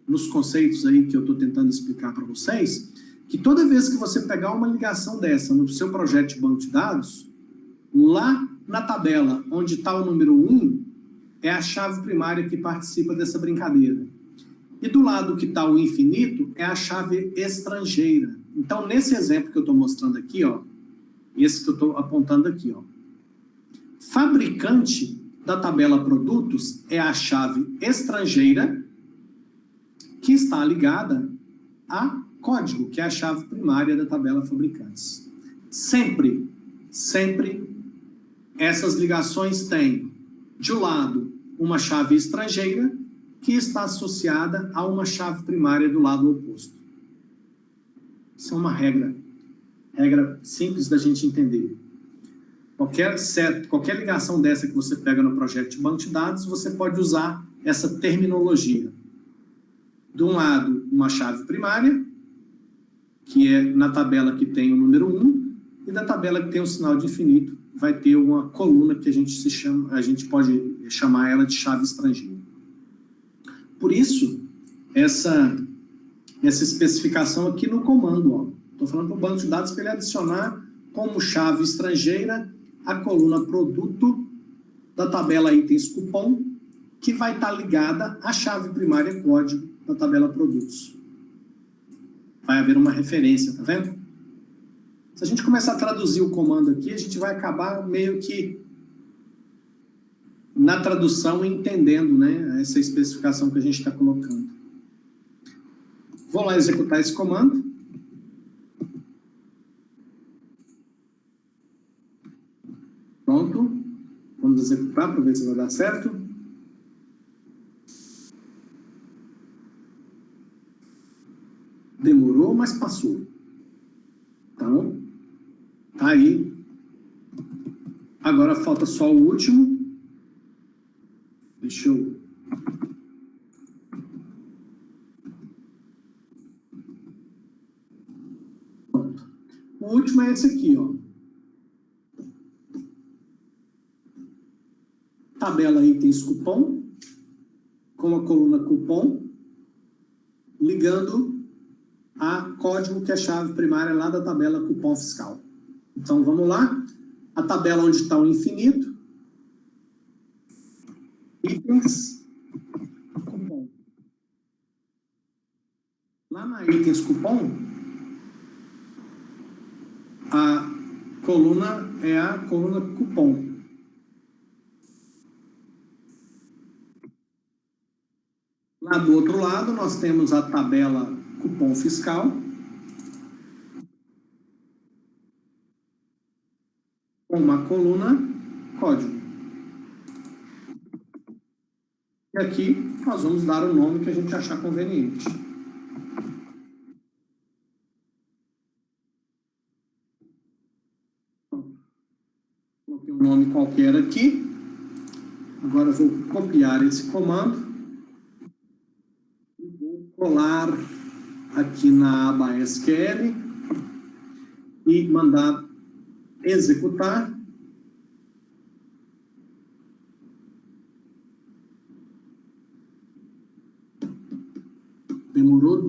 nos conceitos aí que eu estou tentando explicar para vocês, que toda vez que você pegar uma ligação dessa no seu projeto de banco de dados, lá na tabela onde está o número 1, é a chave primária que participa dessa brincadeira. E do lado que está o infinito, é a chave estrangeira. Então, nesse exemplo que eu estou mostrando aqui, ó, esse que eu estou apontando aqui, ó, fabricante da tabela produtos é a chave estrangeira que está ligada a código, que é a chave primária da tabela fabricantes. Sempre essas ligações têm, de um lado, uma chave estrangeira que está associada a uma chave primária do lado oposto. Isso é uma regra simples da gente entender. Qualquer ligação dessa que você pega no projeto de banco de dados, você pode usar essa terminologia. De um lado, uma chave primária, que é na tabela que tem o número 1, e da tabela que tem o sinal de infinito, vai ter uma coluna que a gente pode chamar ela de chave estrangeira. Por isso, essa especificação aqui no comando, estou falando para o banco de dados para ele adicionar como chave estrangeira a coluna produto da tabela itens cupom, que vai estar ligada à chave primária código da tabela produtos. Vai haver uma referência, tá vendo? Se a gente começar a traduzir o comando aqui, a gente vai acabar meio que na tradução entendendo, né, essa especificação que a gente está colocando. Vou lá executar esse comando. Pronto. Vamos executar para ver se vai dar certo. Demorou, mas passou. Então, tá aí. Agora falta só o último. Deixa eu... Pronto. O último é esse aqui, ó. Tabela itens cupom, com a coluna cupom, ligando a código que é a chave primária lá da tabela cupom fiscal. Então, vamos lá. A tabela onde está o infinito. Itens cupom. Lá na itens cupom, a coluna é a coluna cupom. Lá do outro lado, nós temos a tabela cupom fiscal, com uma coluna código. E aqui nós vamos dar o nome que a gente achar conveniente. Coloquei um nome qualquer aqui. Agora eu vou copiar esse comando e vou colar aqui na aba SQL e mandar executar. Demorou.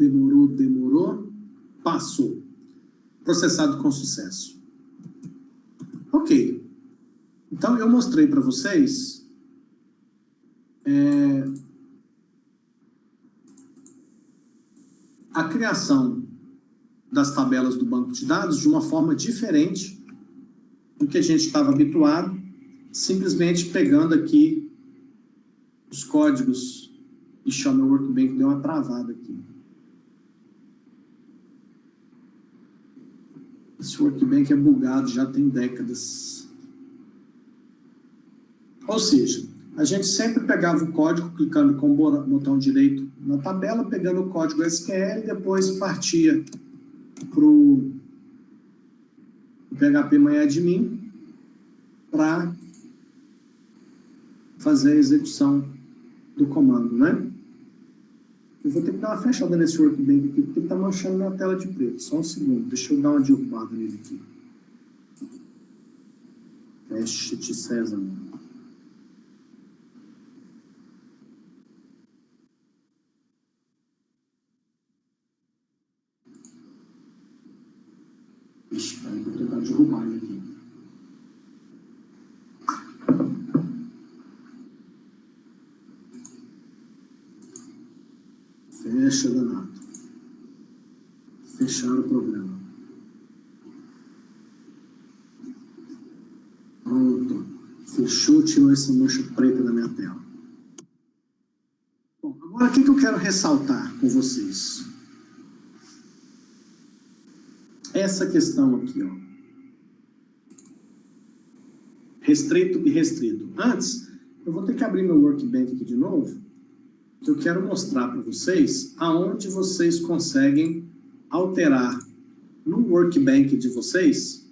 Passou. Processado com sucesso. Ok. Então, eu mostrei para vocês a criação das tabelas do banco de dados de uma forma diferente do que a gente estava habituado, simplesmente pegando aqui os códigos. Ixi, o meu Workbench deu uma travada aqui. Esse Workbench é bugado, já tem décadas. Ou seja, a gente sempre pegava o código, clicando com o botão direito na tabela, pegando o código SQL, depois partia para o PHP MyAdmin para fazer a execução do comando, né? Eu vou ter que dar uma fechada nesse Workbench aqui, porque está manchando minha tela de preto. Só um segundo, deixa eu dar uma derrubada nele aqui. Teste de César. Ixi, peraí, vou tentar derrubar ele aqui. Fecha, danado. Fecharam o programa. Pronto. Fechou, tirou essa mancha preta da minha tela. Bom, agora o que eu quero ressaltar com vocês? Essa questão aqui, ó. Restrito e restrito. Antes, eu vou ter que abrir meu Workbench aqui de novo. Eu quero mostrar para vocês aonde vocês conseguem alterar no Workbench de vocês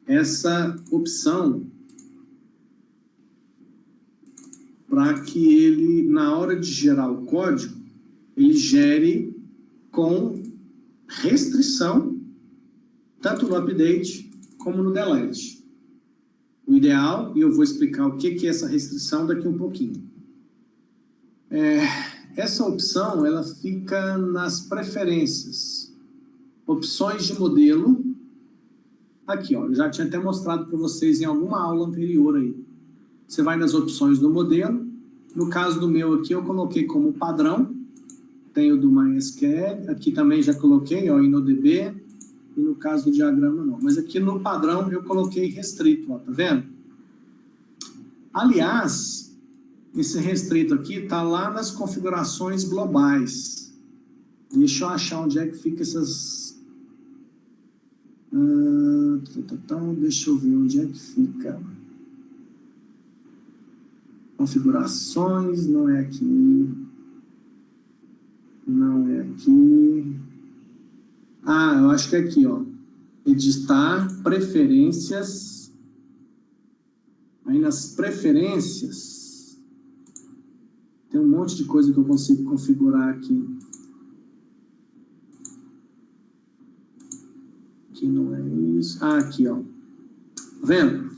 essa opção para que ele, na hora de gerar o código, ele gere com restrição, tanto no update como no delete. O ideal, e eu vou explicar o que é essa restrição daqui um pouquinho. Essa opção, ela fica nas preferências. Opções de modelo. Aqui, ó, eu já tinha até mostrado para vocês em alguma aula anterior aí. Você vai nas opções do modelo. No caso do meu aqui, eu coloquei como padrão. Tem o do MySQL. Aqui também já coloquei, ó, InnoDB. E no caso do diagrama, não. Mas aqui no padrão, eu coloquei restrito, ó, tá vendo? Aliás, esse restrito aqui está lá nas configurações globais. Deixa eu achar onde é que fica essas... deixa eu ver onde é que fica. Configurações, não é aqui. Não é aqui. Ah, eu acho que é aqui, ó. Editar, preferências. Aí nas preferências... Tem um monte de coisa que eu consigo configurar aqui. Aqui não é isso. Ah, aqui, ó. Tá vendo?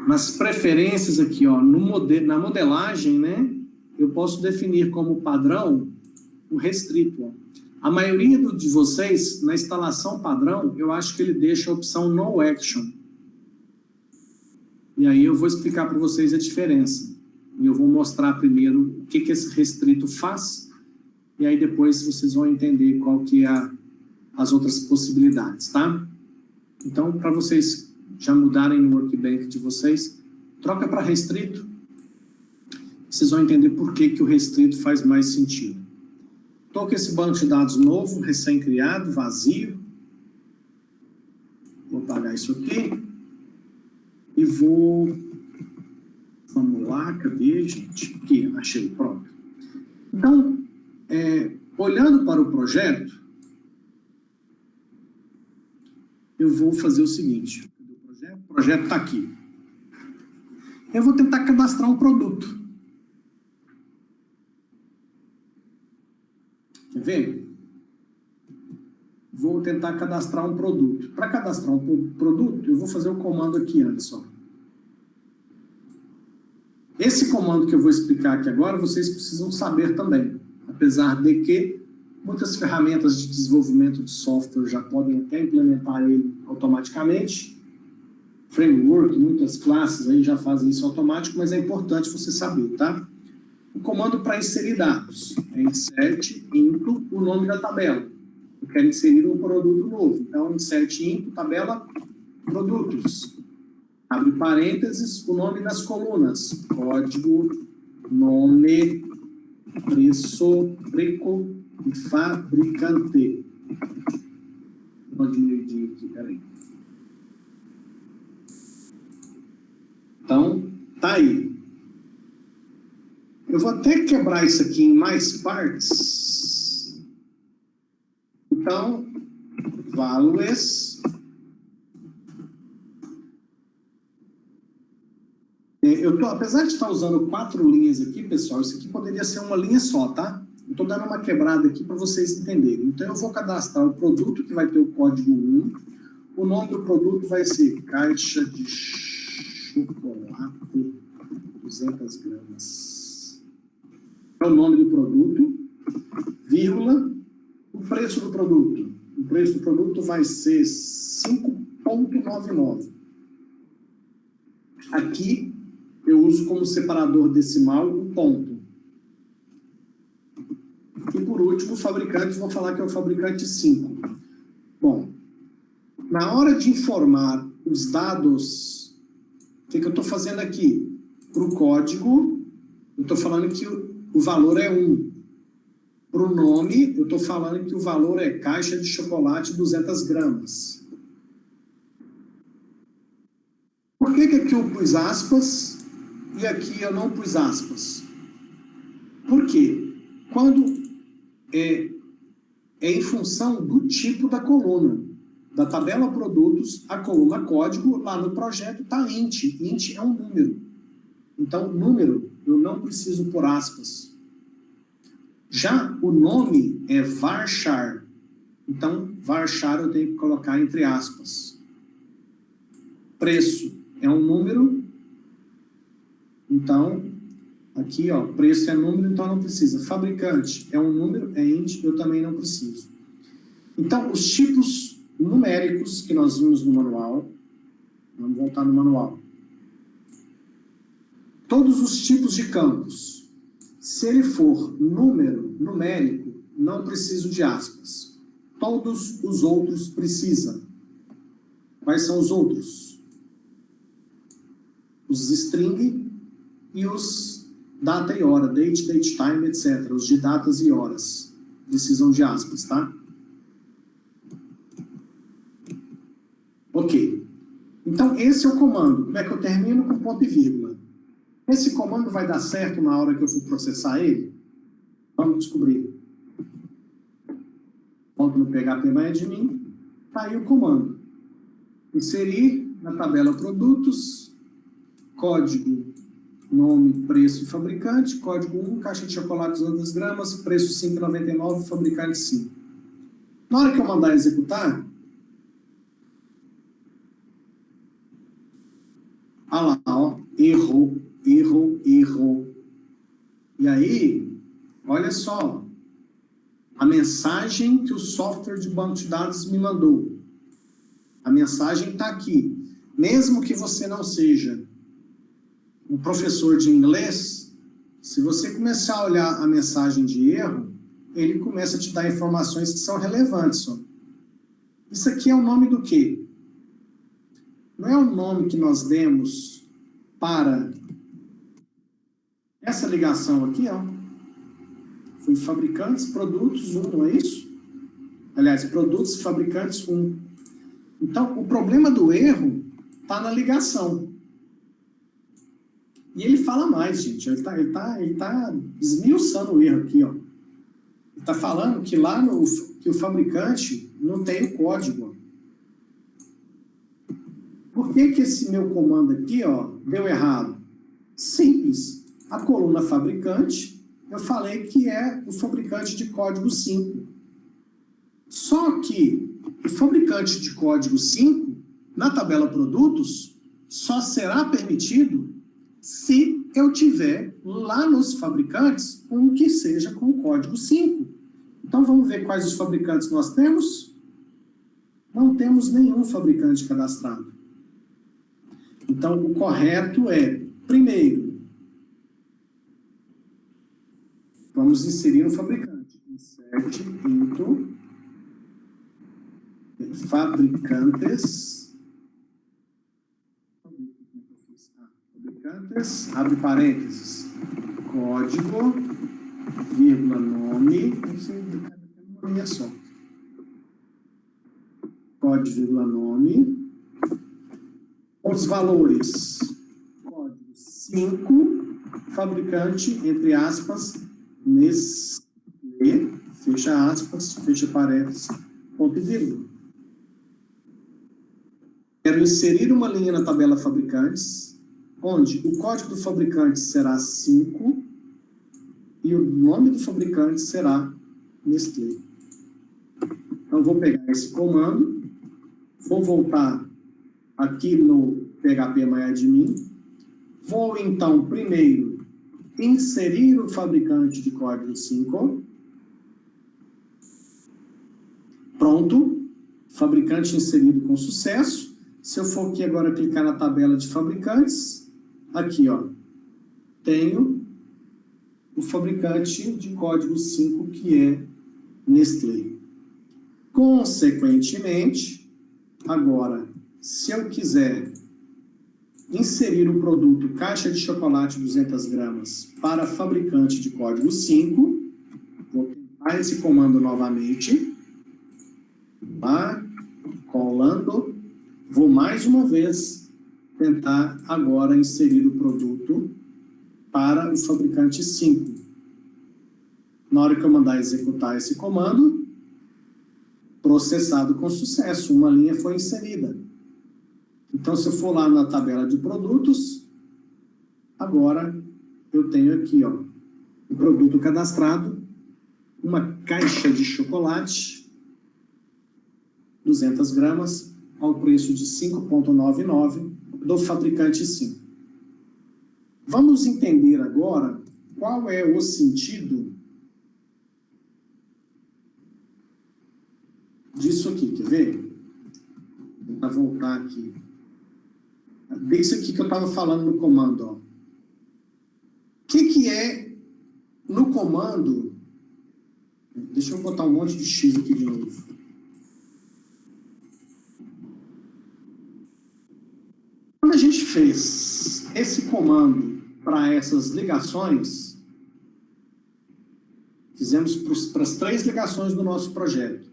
Nas preferências aqui, ó, na modelagem, né? Eu posso definir como padrão o restrito, ó. A maioria de vocês, na instalação padrão, eu acho que ele deixa a opção No Action. E aí eu vou explicar para vocês a diferença. E eu vou mostrar primeiro o que esse restrito faz, e aí depois vocês vão entender qual que é as outras possibilidades, tá? Então, para vocês já mudarem no Workbench de vocês, troca para restrito, vocês vão entender por que o restrito faz mais sentido. Estou com esse banco de dados novo, recém-criado, vazio. Vou apagar isso aqui. E vou... Vamos lá, cadê, gente? Aqui, achei, pronto. Então, olhando para o projeto, eu vou fazer o seguinte. Cadê o né? O projeto está aqui. Eu vou tentar cadastrar um produto. Quer ver? Vou tentar cadastrar um produto. Para cadastrar um produto, eu vou fazer o comando aqui antes, ó. Esse comando que eu vou explicar aqui agora, vocês precisam saber também. Apesar de que muitas ferramentas de desenvolvimento de software já podem até implementar ele automaticamente. Framework, muitas classes aí já fazem isso automático, mas é importante você saber, tá? O comando para inserir dados é insert into o nome da tabela. Eu quero inserir um produto novo. Então, insert into tabela produtos. Abre parênteses, o nome das colunas. Código, nome, preço, preco e fabricante. Vou diminuir aqui, peraí. Então, tá aí. Eu vou até quebrar isso aqui em mais partes. Então, values. Apesar de estar usando 4 linhas aqui, pessoal, isso aqui poderia ser uma linha só, tá? Eu estou dando uma quebrada aqui para vocês entenderem. Então, eu vou cadastrar o produto, que vai ter o código 1. O nome do produto vai ser caixa de chocolate, 200 gramas. É o nome do produto, vírgula, o preço do produto. O preço do produto vai ser 5,99. Aqui, eu uso como separador decimal um ponto. E por último, o fabricante, vou falar que é o fabricante 5. Bom, na hora de informar os dados, o que eu estou fazendo aqui? Para o código, eu estou falando que o valor é 1. Para o nome, eu estou falando que o valor é caixa de chocolate 200 gramas. Por que aqui eu pus aspas e aqui eu não pus aspas? Por quê? Quando é em função do tipo da coluna. Da tabela produtos, a coluna código, lá no projeto está int. Int é um número. Então, número, eu não preciso por aspas. Já o nome é varchar. Então, varchar eu tenho que colocar entre aspas. Preço é um número. Então, aqui, ó, preço é número, então não precisa. Fabricante é um número, é int, eu também não preciso. Então, os tipos numéricos que nós vimos no manual, vamos voltar no manual. Todos os tipos de campos, se ele for número, numérico, não preciso de aspas. Todos os outros precisam. Quais são os outros? Os string e os data e hora, date, date time, etc. Os de datas e horas precisam de aspas, tá? Ok. Então, esse é o comando. Como é que eu termino? Com ponto e vírgula. Esse comando vai dar certo na hora que eu for processar ele? Vamos descobrir. Volto no PHP MyAdmin. Está aí o comando. Inserir na tabela produtos, código, nome, preço e fabricante, código 1, caixa de chocolate 200 gramas, preço 5,99, fabricante 5. Na hora que eu mandar executar, olha lá, ó, errou. E aí, olha só, a mensagem que o software de banco de dados me mandou. A mensagem está aqui. Mesmo que você não seja um professor de inglês, se você começar a olhar a mensagem de erro, ele começa a te dar informações que são relevantes. Ó. Isso aqui é o nome do quê? Não é o nome que nós demos para essa ligação aqui, ó. Foi fabricantes, produtos 1, não é isso? Aliás, produtos, fabricantes 1. Então, o problema do erro está na ligação. E ele fala mais, gente. Ele tá esmiuçando o erro aqui, ó. Ele está falando que lá que o fabricante não tem o código. Por que que esse meu comando aqui, ó, deu errado? Simples. A coluna fabricante, eu falei que é o fabricante de código 5. Só que o fabricante de código 5, na tabela produtos, só será permitido se eu tiver lá nos fabricantes um que seja com o código 5. Então, vamos ver quais os fabricantes nós temos? Não temos nenhum fabricante cadastrado. Então, o correto é, primeiro, vamos inserir um fabricante. Insert into fabricantes. Fabricantes, abre parênteses, código, vírgula, nome, isso é uma linha só. Código, vírgula, nome. Os valores, código 5, fabricante, entre aspas, Nestlé, fecha aspas, fecha parênteses, ponto e vírgula. Quero inserir uma linha na tabela fabricantes, onde o código do fabricante será 5 e o nome do fabricante será Nestlé. Então, vou pegar esse comando, vou voltar aqui no php-myadmin, vou, então, primeiro, inserir o fabricante de código 5. Pronto, fabricante inserido com sucesso. Se eu for aqui agora clicar na tabela de fabricantes, aqui, ó, tenho o fabricante de código 5, que é Nestlé. Consequentemente, agora, se eu quiser inserir o produto caixa de chocolate 200 gramas para fabricante de código 5, vou tentar esse comando novamente, tá? Colando, vou mais uma vez tentar agora inserir o produto para o fabricante 5. Na hora que eu mandar executar esse comando, processado com sucesso, uma linha foi inserida. Então, se eu for lá na tabela de produtos, agora eu tenho aqui, ó, o produto cadastrado, uma caixa de chocolate, 200 gramas, ao preço de 5,99 do fabricante 5. Vamos entender agora qual é o sentido disso aqui, quer ver? Vou voltar aqui. Desse aqui que eu estava falando no comando, ó. O que é no comando? Deixa eu botar um monte de X aqui de novo. Quando a gente fez esse comando para essas ligações, fizemos para as 3 ligações do nosso projeto.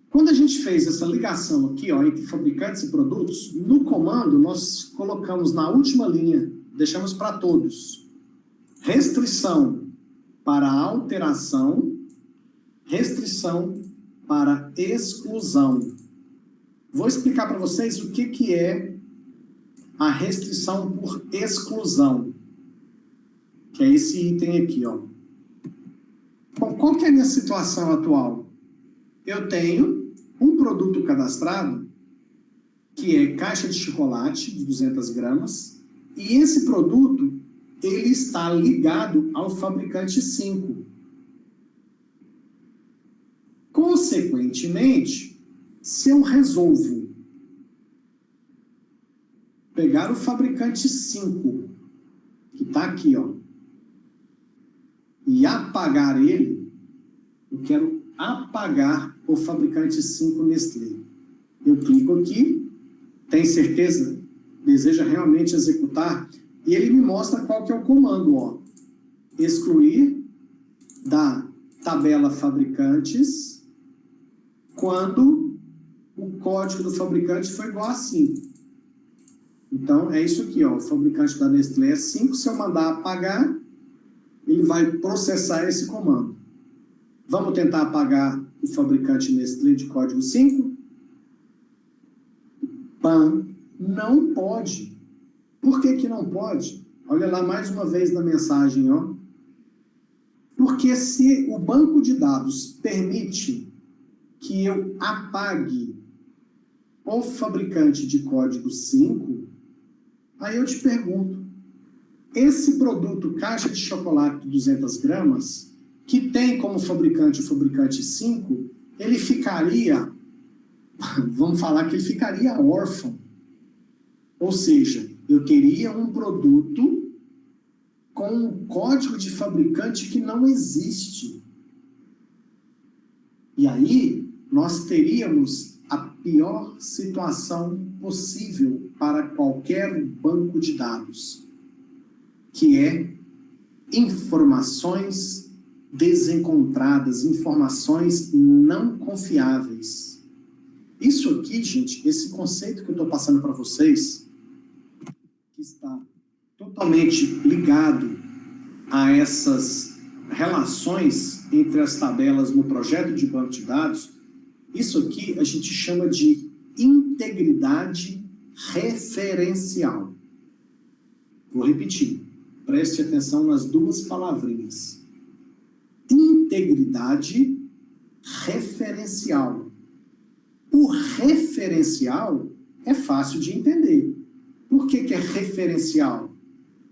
Quando a gente fez essa ligação aqui, ó, entre fabricantes e produtos, no comando nós colocamos na última linha, deixamos para todos, restrição para alteração, restrição para exclusão. Vou explicar para vocês o que é a restrição por exclusão, que é esse item aqui, ó. Bom, qual que é a minha situação atual? Eu tenho um produto cadastrado, que é caixa de chocolate de 200 gramas, e esse produto, ele está ligado ao fabricante 5. Consequentemente, se eu resolvo pegar o fabricante 5, que está aqui, ó, e apagar ele, eu quero apagar o fabricante 5 Nestlé. Eu clico aqui, tem certeza? Deseja realmente executar? E ele me mostra qual que é o comando, ó. Excluir da tabela fabricantes quando o código do fabricante for igual a 5. Então, é isso aqui, ó. O fabricante da Nestlé é 5. Se eu mandar apagar, ele vai processar esse comando. Vamos tentar apagar o fabricante Nestlé de código 5? PAN não pode. Por que que não pode? Olha lá mais uma vez na mensagem, ó. Porque se o banco de dados permite que eu apague o fabricante de código 5, aí eu te pergunto, esse produto caixa de chocolate 200 gramas, que tem como fabricante o fabricante 5, ele ficaria, vamos falar que ele ficaria órfão. Ou seja, eu teria um produto com um código de fabricante que não existe. E aí, nós teríamos a pior situação possível para qualquer banco de dados, que é informações desencontradas, informações não confiáveis. Isso aqui, gente, esse conceito que eu estou passando para vocês, que está totalmente ligado a essas relações entre as tabelas no projeto de banco de dados, isso aqui a gente chama de integridade referencial. Vou repetir, preste atenção nas duas palavrinhas. Integridade referencial. O referencial é fácil de entender. Por que que é referencial?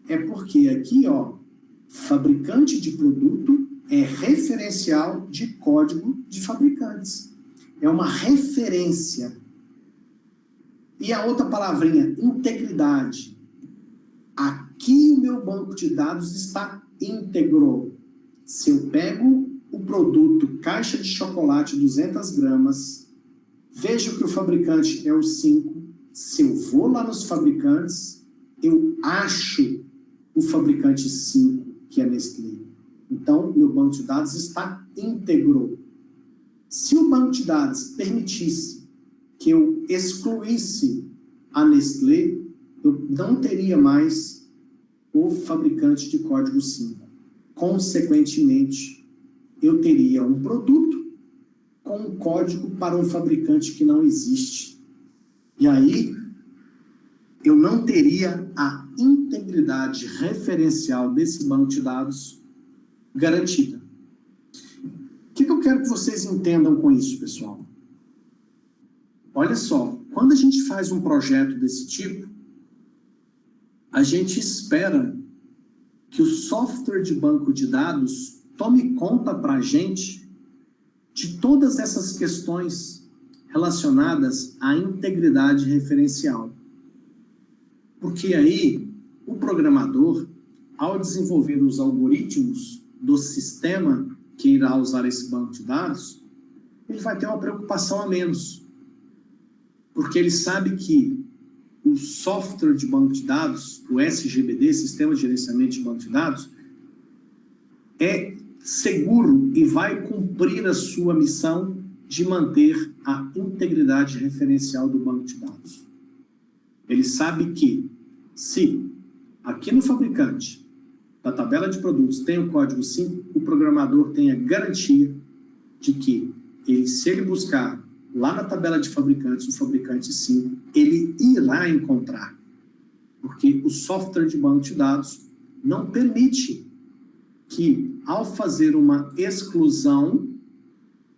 É porque aqui, ó, fabricante de produto é referencial de código de fabricantes. É uma referência. E a outra palavrinha, integridade. Aqui o meu banco de dados está íntegro. Se eu pego o produto caixa de chocolate 200 gramas, vejo que o fabricante é o 5, se eu vou lá nos fabricantes, eu acho o fabricante 5, que é Nestlé. Então, meu banco de dados está íntegro. Se o banco de dados permitisse que eu excluísse a Nestlé, eu não teria mais o fabricante de código 5. Consequentemente, eu teria um produto com um código para um fabricante que não existe. E aí, eu não teria a integridade referencial desse banco de dados garantida. O que eu quero que vocês entendam com isso, pessoal? Olha só, quando a gente faz um projeto desse tipo, a gente espera que o software de banco de dados tome conta para a gente de todas essas questões relacionadas à integridade referencial. Porque aí, o programador, ao desenvolver os algoritmos do sistema que irá usar esse banco de dados, ele vai ter uma preocupação a menos. Porque ele sabe que o software de banco de dados, o SGBD, Sistema de Gerenciamento de Banco de Dados, é seguro e vai cumprir a sua missão de manter a integridade referencial do banco de dados. Ele sabe que, se aqui no fabricante da tabela de produtos tem o código 5, o programador tem a garantia de que, se ele buscar lá na tabela de fabricantes, o fabricante 5, ele irá encontrar. Porque o software de banco de dados não permite que, ao fazer uma exclusão,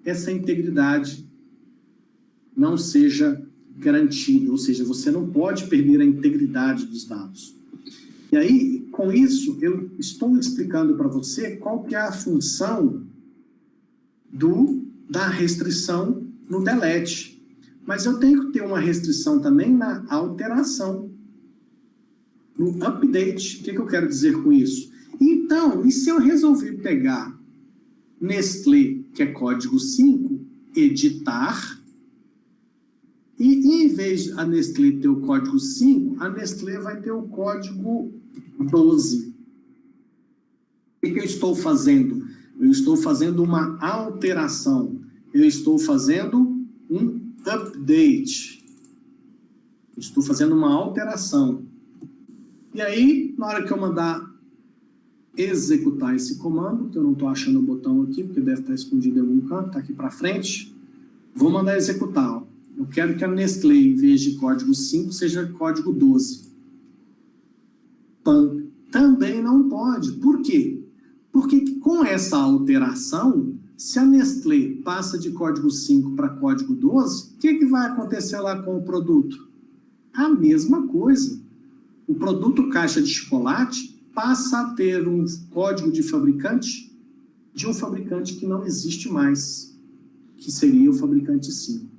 essa integridade não seja garantida. Ou seja, você não pode perder a integridade dos dados. E aí, com isso, eu estou explicando para você qual que é a função da restrição no delete. Mas eu tenho que ter uma restrição também na alteração, no update. O que eu quero dizer com isso? Então, e se eu resolver pegar Nestlé, que é código 5, editar, e em vez de a Nestlé ter o código 5, a Nestlé vai ter o código 12. O que eu estou fazendo? Eu estou fazendo uma alteração. Eu estou fazendo um update. Estou fazendo uma alteração. E aí, na hora que eu mandar executar esse comando, que eu não estou achando o botão aqui, porque deve estar escondido em algum canto, está aqui para frente, vou mandar executar. Ó. Eu Eu quero que a Nestlé, em vez de código 5, seja código 12. PAN também não pode. Por quê? Porque com essa alteração, se a Nestlé passa de código 5 para código 12, o que vai acontecer lá com o produto? A mesma coisa. O produto caixa de chocolate passa a ter um código de fabricante de um fabricante que não existe mais, que seria o fabricante 5.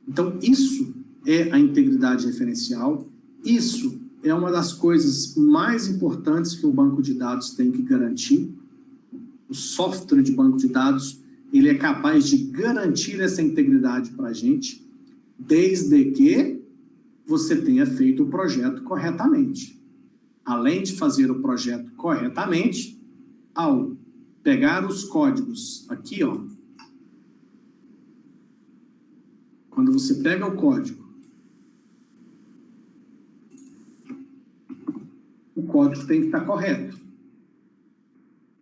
Então, isso é a integridade referencial, isso é uma das coisas mais importantes que o banco de dados tem que garantir. O software de banco de dados, ele é capaz de garantir essa integridade para a gente, desde que você tenha feito o projeto corretamente. Além de fazer o projeto corretamente, ao pegar os códigos aqui, ó, quando você pega o código tem que estar correto.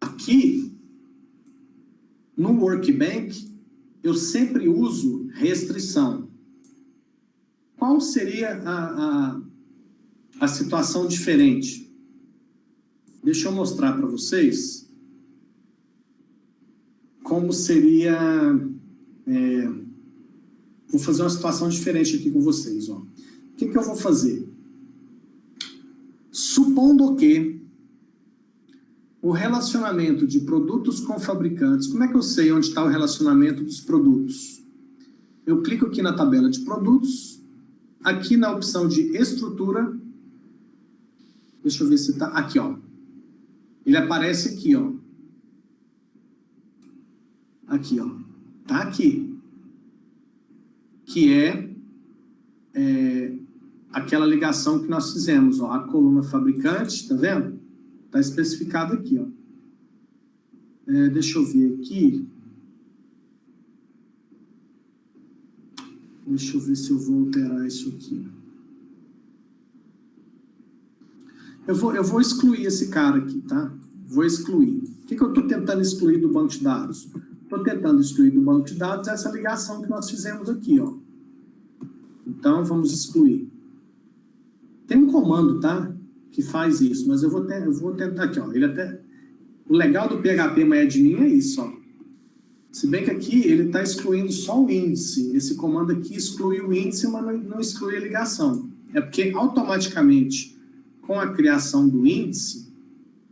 Aqui, no Workbench, eu sempre uso restrição. Qual seria a situação diferente? Deixa eu mostrar para vocês como seria... vou fazer uma situação diferente aqui com vocês. Ó. O que eu vou fazer? Supondo que o relacionamento de produtos com fabricantes, como é que eu sei onde está o relacionamento dos produtos? Eu clico aqui na tabela de produtos, aqui na opção de estrutura, deixa eu ver se está, aqui ó, ele aparece aqui ó, tá aqui, que é aquela ligação que nós fizemos, ó, a coluna fabricante, tá vendo? Está especificado aqui, ó. Deixa eu ver aqui. Deixa eu ver se eu vou alterar isso aqui. Eu vou excluir esse cara aqui, tá? Vou excluir. O que eu estou tentando excluir do banco de dados? Estou tentando excluir do banco de dados essa ligação que nós fizemos aqui, ó. Então, vamos excluir. Tem um comando, tá? Que faz isso, mas eu vou tentar aqui, ó. Ele até... O legal do PHP-MyAdmin é isso, ó. Se bem que aqui ele está excluindo só o índice. Esse comando aqui exclui o índice, mas não exclui a ligação. É porque automaticamente, com a criação do índice,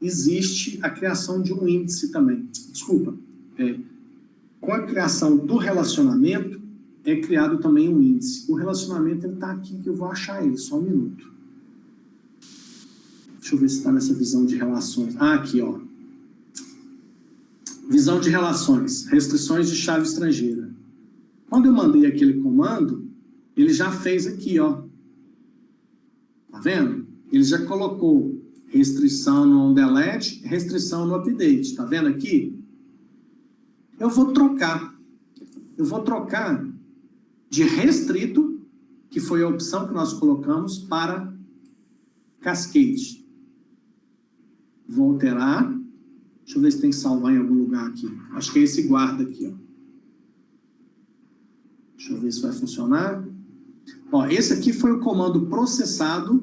existe a criação de um índice também. Desculpa. Com a criação do relacionamento, é criado também um índice. O relacionamento está aqui, que eu vou achar ele, só um minuto. Deixa eu ver se está nessa visão de relações. Aqui, ó. Visão de relações, restrições de chave estrangeira. Quando eu mandei aquele comando, ele já fez aqui, ó. Tá vendo? Ele já colocou restrição no onDelete, restrição no update. Tá vendo aqui? Eu vou trocar. Eu vou trocar de restrito, que foi a opção que nós colocamos, para cascade. Vou alterar. Deixa eu ver se tem que salvar em algum lugar aqui. Acho que é esse guarda aqui, ó. Deixa eu ver se vai funcionar. Ó, esse aqui foi o comando processado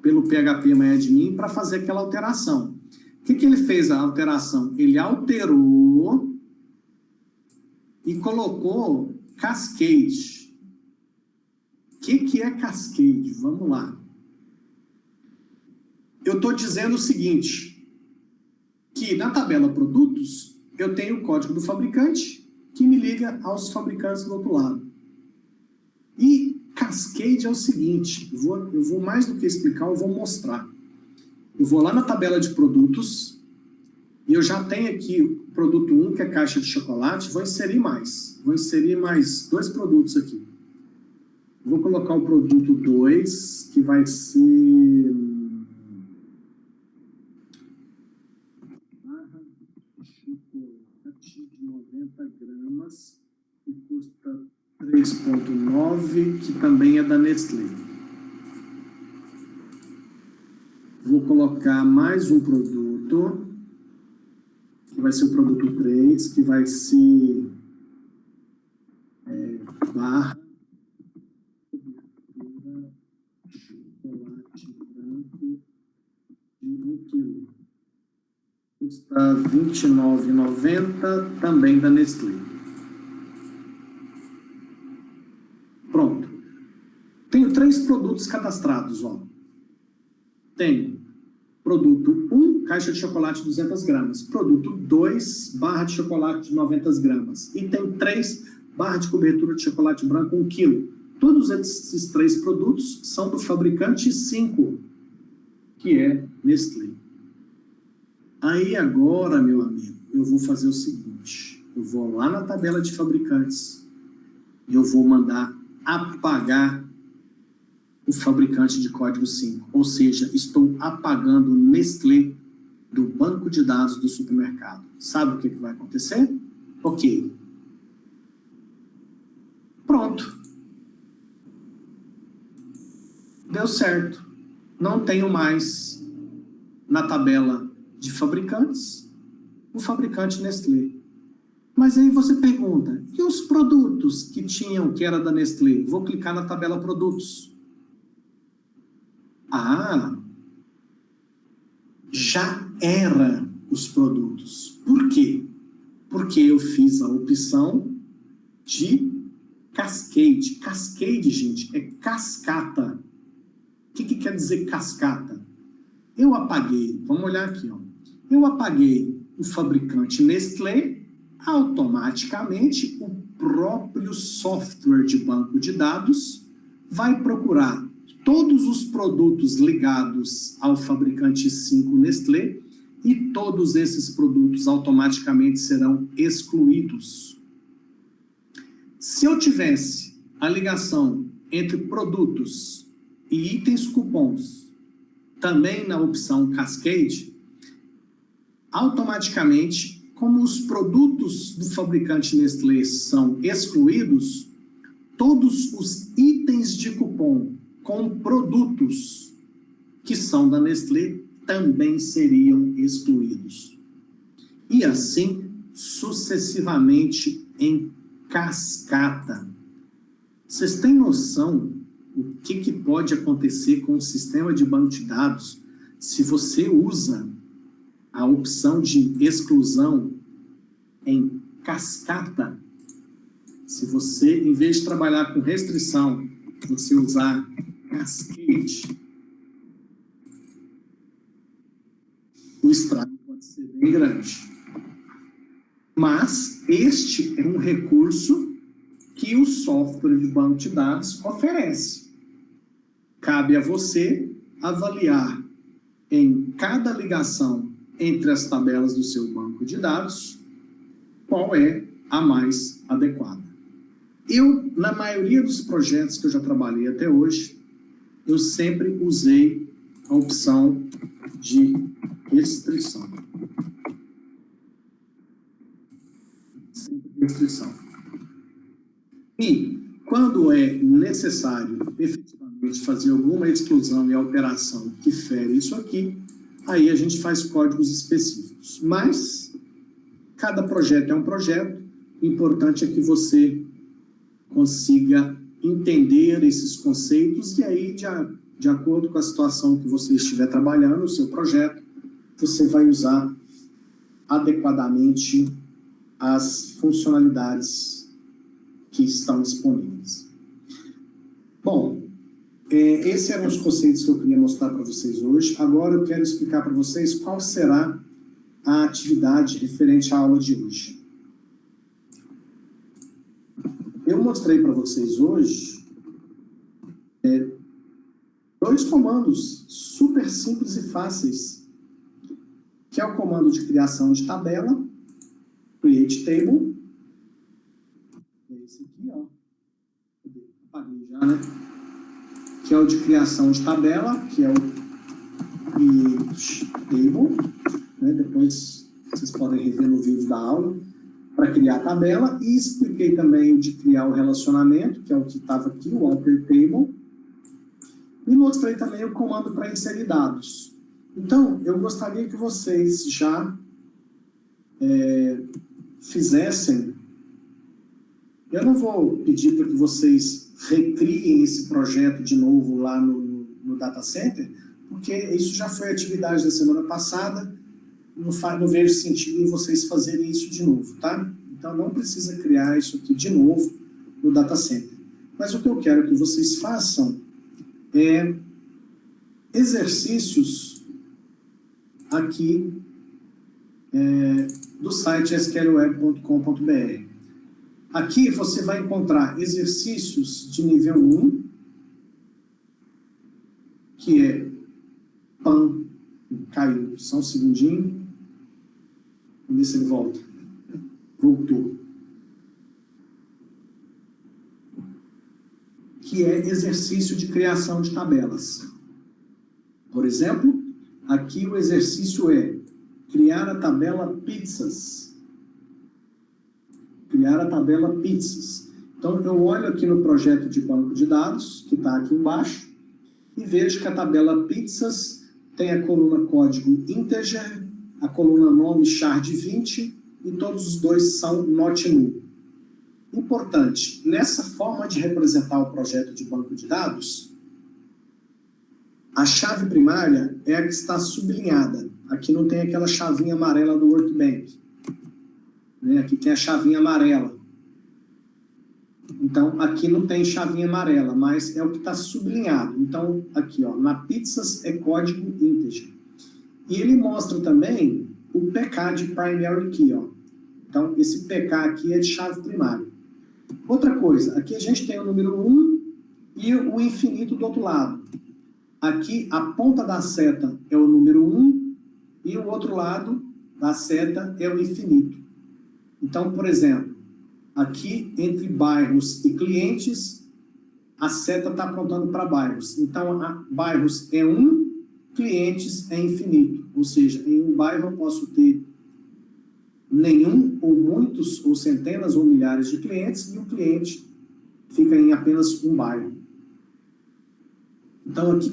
pelo PHP-MyAdmin para fazer aquela alteração. O que ele fez a alteração? Ele alterou e colocou cascade. O que é cascade? Vamos lá. Eu estou dizendo o seguinte, que na tabela produtos, eu tenho o código do fabricante, que me liga aos fabricantes do outro lado. E cascade é o seguinte, eu vou mais do que explicar, eu vou mostrar. Eu vou lá na tabela de produtos, e eu já tenho aqui o produto 1, que é caixa de chocolate, vou inserir mais 2 produtos aqui. Vou colocar o produto 2, que vai ser... de 90 gramas, que custa 3,9, que também é da Nestlé. Vou colocar mais um produto, que vai ser o produto 3, que vai ser custa R$ 29,90, também da Nestlé. Pronto. Tenho 3 produtos cadastrados, ó. Tenho produto 1, caixa de chocolate 200 gramas. Produto 2, barra de chocolate de 90 gramas. E tem 3, barra de cobertura de chocolate branco 1 kg. Todos esses 3 produtos são do fabricante 5, que é Nestlé. Aí agora, meu amigo, eu vou fazer o seguinte. Eu vou lá na tabela de fabricantes e eu vou mandar apagar o fabricante de código 5. Ou seja, estou apagando Nestlé do banco de dados do supermercado. Sabe o que vai acontecer? Ok. Pronto. Deu certo. Não tenho mais na tabela de fabricantes o fabricante Nestlé. Mas aí você pergunta, e os produtos que tinham, que era da Nestlé? Vou clicar na tabela produtos. Ah, já era os produtos. Por quê? Porque eu fiz a opção de cascade. Cascade, gente, é cascata. O que quer dizer cascata? Eu apaguei, vamos olhar aqui, ó. Eu apaguei o fabricante Nestlé, automaticamente o próprio software de banco de dados vai procurar todos os produtos ligados ao fabricante 5 Nestlé e todos esses produtos automaticamente serão excluídos. Se eu tivesse a ligação entre produtos e itens cupons também na opção Cascade, automaticamente, como os produtos do fabricante Nestlé são excluídos, todos os itens de cupom com produtos que são da Nestlé também seriam excluídos. E assim, sucessivamente em cascata. Vocês têm noção o que pode acontecer com o sistema de banco de dados se você usa a opção de exclusão em cascata? Se você, em vez de trabalhar com restrição, você usar cascade, o estrago pode ser bem grande. Mas este é um recurso que o software de banco de dados oferece. Cabe a você avaliar em cada ligação entre as tabelas do seu banco de dados qual é a mais adequada. Eu, na maioria dos projetos que eu já trabalhei até hoje, eu sempre usei a opção de restrição. Sempre restrição. E, quando é necessário efetivamente fazer alguma exclusão e alteração que fere isso aqui, aí a gente faz códigos específicos. Mas, cada projeto é um projeto, o importante é que você consiga entender esses conceitos e aí, de acordo com a situação que você estiver trabalhando, o seu projeto, você vai usar adequadamente as funcionalidades que estão disponíveis. Bom, esses eram os conceitos que eu queria mostrar para vocês hoje. Agora eu quero explicar para vocês qual será a atividade referente à aula de hoje. Eu mostrei para vocês hoje 2 comandos super simples e fáceis, que é o comando de criação de tabela, create table, é esse aqui, ó, apaguei já, né? Que é o de criação de tabela, que é o create table, né? Depois vocês podem rever no vídeo da aula, para criar a tabela, e expliquei também o de criar o relacionamento, que é o que estava aqui, o alter table, e mostrei também o comando para inserir dados. Então, eu gostaria que vocês já fizessem. Eu não vou pedir para que vocês recriem esse projeto de novo lá no Data Center, porque isso já foi atividade da semana passada, não vejo sentido em vocês fazerem isso de novo, tá? Então, não precisa criar isso aqui de novo no data center. Mas o que eu quero que vocês façam é exercícios aqui do site sqlweb.com.br. Aqui você vai encontrar exercícios de nível 1, que é PAN, caiu, só um segundinho, vamos ver se ele volta. Voltou. Que é exercício de criação de tabelas. Por exemplo, aqui o exercício é criar a tabela pizzas. Criar a tabela pizzas. Então, eu olho aqui no projeto de banco de dados, que está aqui embaixo, e vejo que a tabela pizzas tem a coluna código integer, a coluna nome char de 20, e todos os dois são not null. Importante, nessa forma de representar o projeto de banco de dados, a chave primária é a que está sublinhada. Aqui não tem aquela chavinha amarela do Workbench. Aqui tem a chavinha amarela. Então, aqui não tem chavinha amarela, mas é o que está sublinhado. Então, aqui, ó, na pizzas é código integer. E ele mostra também o PK de primary key, ó. Então, esse PK aqui é de chave primária. Outra coisa, aqui a gente tem o número 1 e o infinito do outro lado. Aqui, a ponta da seta é o número 1 e o outro lado da seta é o infinito. Então, por exemplo, aqui entre bairros e clientes, a seta está apontando para bairros. Então, bairros é 1, clientes é infinito. Ou seja, em um bairro eu posso ter nenhum, ou muitos, ou centenas, ou milhares de clientes, e o cliente fica em apenas um bairro. Então, aqui,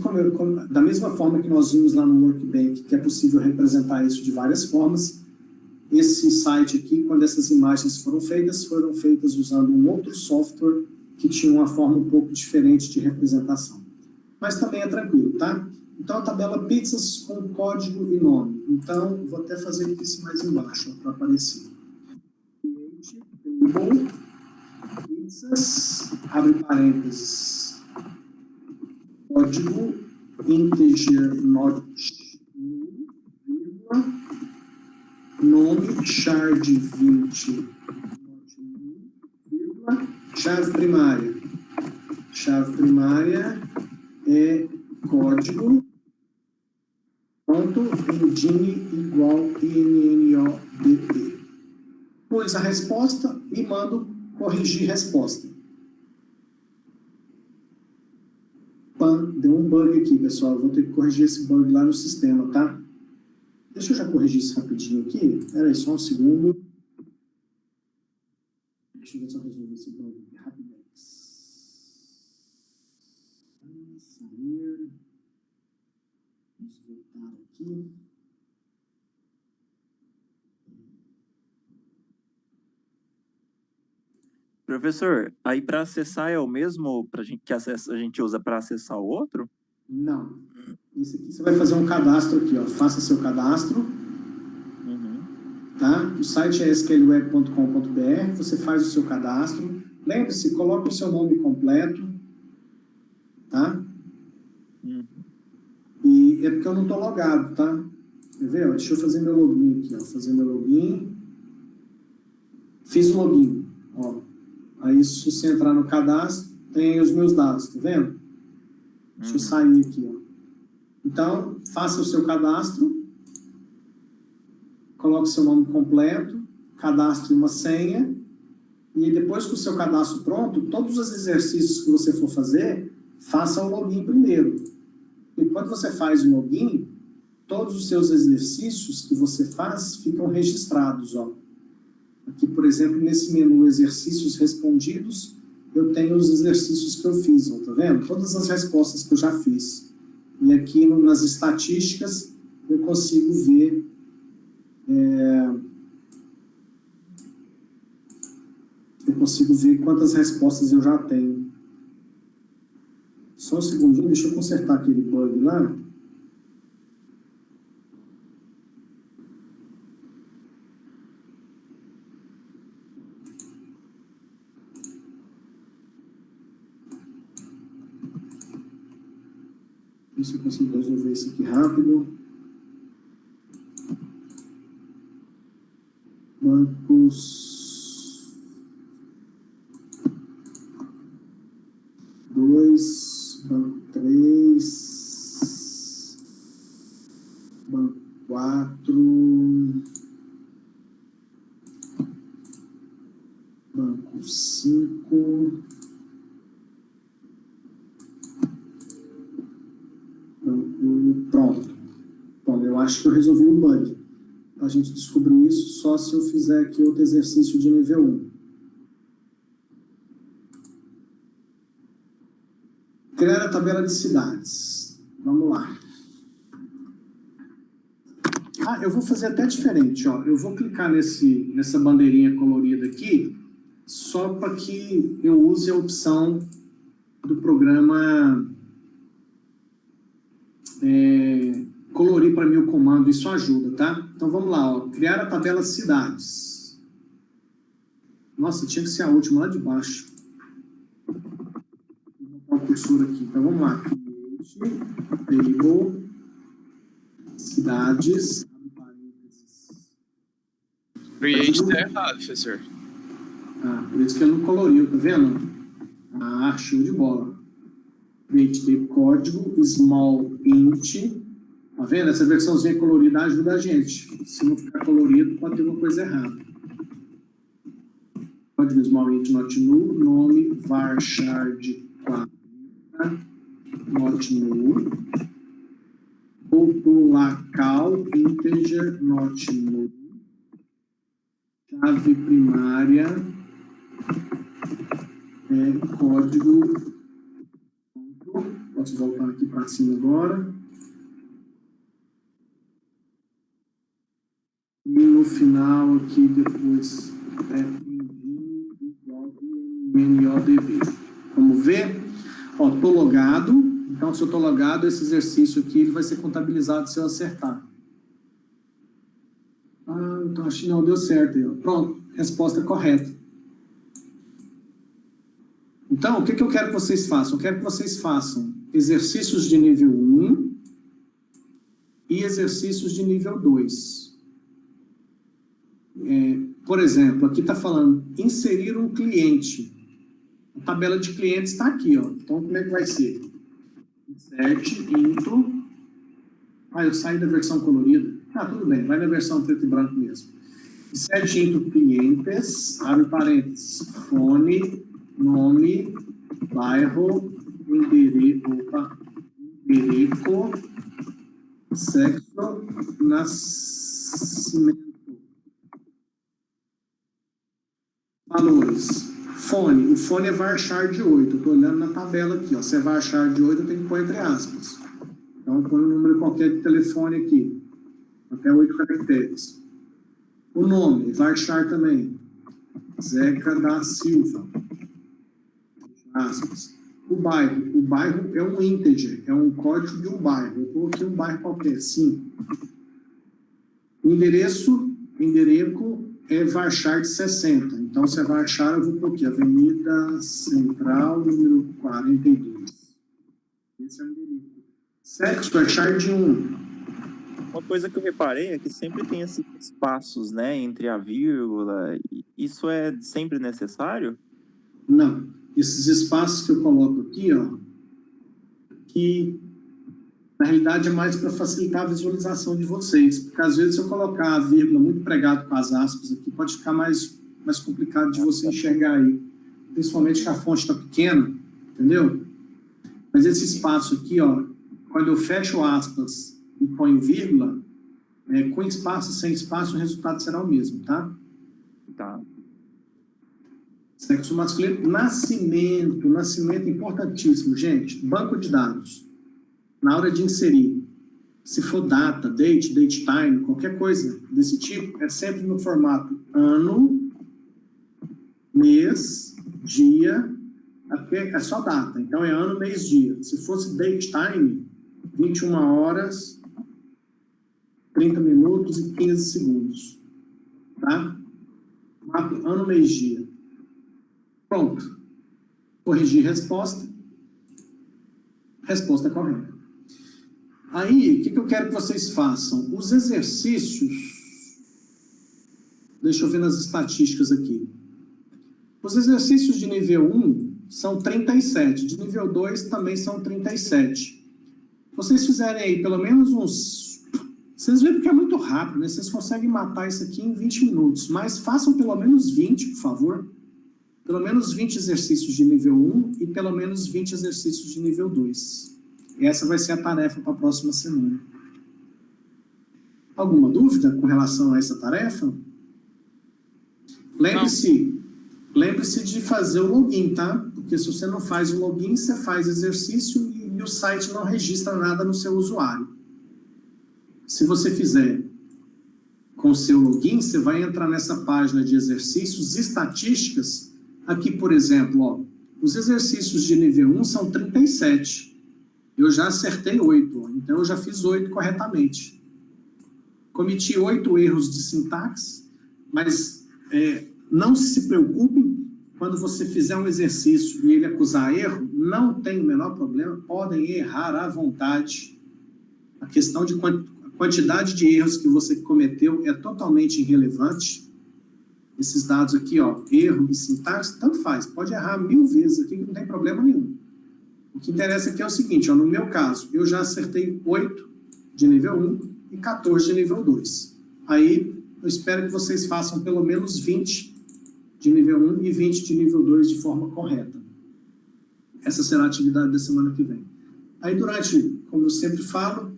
da mesma forma que nós vimos lá no Workbench, que é possível representar isso de várias formas, esse site aqui, quando essas imagens foram feitas usando um outro software que tinha uma forma um pouco diferente de representação. Mas também é tranquilo, tá? Então, a tabela pizzas com código e nome. Então, vou até fazer isso mais embaixo, para aparecer. Table, pizzas, abre parênteses, código, integer, not, vírgula, nome, char de 20, vírgula, chave primária. Chave primária é código, ponto, engine igual INNODP. Pus a resposta e mando corrigir resposta. Deu um bug aqui, pessoal. Eu vou ter que corrigir esse bug lá no sistema, tá? Deixa eu já corrigir isso rapidinho aqui. Espera aí, só um segundo. Deixa eu ver se eu resolvo esse bug rapidinho. Sair. Vamos voltar aqui. Professor, aí para acessar é o mesmo que a gente usa para acessar o outro? Não. Isso aqui você vai fazer um cadastro aqui, ó. Faça seu cadastro. Tá? O site é sqlweb.com.br. Você faz o seu cadastro. Lembre-se, coloque o seu nome completo. Tá? E é porque eu não estou logado, tá? Quer ver? Ó, deixa eu fazer meu login aqui, ó. Fazer meu login. Fiz o login, ó. Aí, se você entrar no cadastro, tem os meus dados, tá vendo? Deixa eu sair aqui, ó. Então, faça o seu cadastro. Coloque seu nome completo. Cadastre uma senha. E depois que o seu cadastro pronto, todos os exercícios que você for fazer, faça o login primeiro. E quando você faz o login, todos os seus exercícios que você faz ficam registrados, ó. Aqui, por exemplo, nesse menu exercícios respondidos, eu tenho os exercícios que eu fiz, ó, tá vendo? Todas as respostas que eu já fiz. E aqui nas estatísticas eu consigo ver quantas respostas eu já tenho. Só um segundinho, deixa eu consertar aquele bug lá. Ver se eu consigo resolver isso aqui rápido. Bancos 2, banco 3, banco 4, banco 5, pronto. Bom, eu acho que eu resolvi o bug. A gente descobrir isso só se eu fizer aqui outro exercício de nível 1. Criar a tabela de cidades. Vamos lá. Ah, eu vou fazer até diferente, ó. Eu vou clicar nessa bandeirinha colorida aqui, só para que eu use a opção do programa colorir para mim o comando, isso ajuda, tá? Então vamos lá, ó. Criar a tabela cidades. Nossa, tinha que ser a última lá de baixo. Vou botar o cursor aqui. Então vamos lá. Create, table, cidades. Create tá errado, professor. Ah, por isso que ele não coloriu, tá vendo? Ah, show de bola. Create de código, small int. Tá vendo? Essa versãozinha colorida ajuda a gente. Se não ficar colorido, pode ter uma coisa errada. Código small int not null, nome varchar 40 not null. Local integer not null. Chave primária código. Posso voltar aqui para cima agora. E no final aqui depois NODB. Vamos ver? Ó, tô logado. Então, se eu tô logado, esse exercício aqui ele vai ser contabilizado se eu acertar. Ah, então acho que não deu certo aí, ó. Pronto, resposta correta. Então, o que eu quero que vocês façam? Eu quero que vocês façam exercícios de nível 1 e exercícios de nível 2. Por exemplo, aqui está falando inserir um cliente. A tabela de clientes está aqui, ó. Então, como é que vai ser? Insert into. Ah, eu saí da versão colorida. Ah, tudo bem, vai na versão preto e branco mesmo. Insert into clientes, abre parênteses, fone, nome, bairro, endereço, sexo, nascimento. Valores. Fone. O fone é varchar de 8. Eu estou olhando na tabela aqui. Ó. Se é varchar de 8, eu tenho que pôr entre aspas. Então, põe um número qualquer de telefone aqui. Até 8 caracteres. O nome, varchar também. Zeca da Silva. Aspas. O bairro. O bairro é um integer. É um código de um bairro. Eu coloquei um bairro qualquer, 5. O endereço é varchar de 60. Então, se é varchar, eu vou pôr aqui, Avenida Central, número 42. Esse é o endereço. Sexo, varchar de 1. Uma coisa que eu reparei é que sempre tem esses espaços, né, entre a vírgula. Isso é sempre necessário? Não. Esses espaços que eu coloco aqui, ó, que na realidade é mais para facilitar a visualização de vocês, porque às vezes se eu colocar a vírgula muito pregado com as aspas aqui, pode ficar mais complicado de você enxergar aí, principalmente que a fonte está pequena, entendeu? Mas esse espaço aqui, ó, quando eu fecho aspas e ponho vírgula, com espaço, sem espaço, o resultado será o mesmo, tá? Tá. Sexo masculino, nascimento importantíssimo, gente, banco de dados. Na hora de inserir, se for data, date time, qualquer coisa desse tipo, é sempre no formato ano, mês, dia, é só data. Então, é ano, mês, dia. Se fosse date time, 21 horas, 30 minutos e 15 segundos. Tá? Ano, mês, dia. Pronto. Corrigir resposta. Resposta correta. Aí, o que eu quero que vocês façam? Os exercícios... Deixa eu ver nas estatísticas aqui. Os exercícios de nível 1 são 37, de nível 2 também são 37. Vocês fizerem aí pelo menos uns... Vocês veem que é muito rápido, né? Vocês conseguem matar isso aqui em 20 minutos, mas façam pelo menos 20, por favor. Pelo menos 20 exercícios de nível 1 e pelo menos 20 exercícios de nível 2. E essa vai ser a tarefa para a próxima semana. Alguma dúvida com relação a essa tarefa? Lembre-se de fazer o login, tá? Porque se você não faz o login, você faz exercício e o site não registra nada no seu usuário. Se você fizer com o seu login, você vai entrar nessa página de exercícios e estatísticas. Aqui, por exemplo, ó, os exercícios de nível 1 são 37. Eu já acertei 8, ó, então eu já fiz 8 corretamente. Cometi 8 erros de sintaxe, mas não se preocupem, quando você fizer um exercício e ele acusar erro, não tem o menor problema, podem errar à vontade. A questão de quantidade de erros que você cometeu é totalmente irrelevante. Esses dados aqui, ó, erro e sintaxe, tanto faz, pode errar 1000 vezes aqui, que não tem problema nenhum. O que interessa aqui é o seguinte, ó, no meu caso, eu já acertei 8 de nível 1 e 14 de nível 2. Aí, eu espero que vocês façam pelo menos 20 de nível 1 e 20 de nível 2 de forma correta. Essa será a atividade da semana que vem. Aí, durante, como eu sempre falo,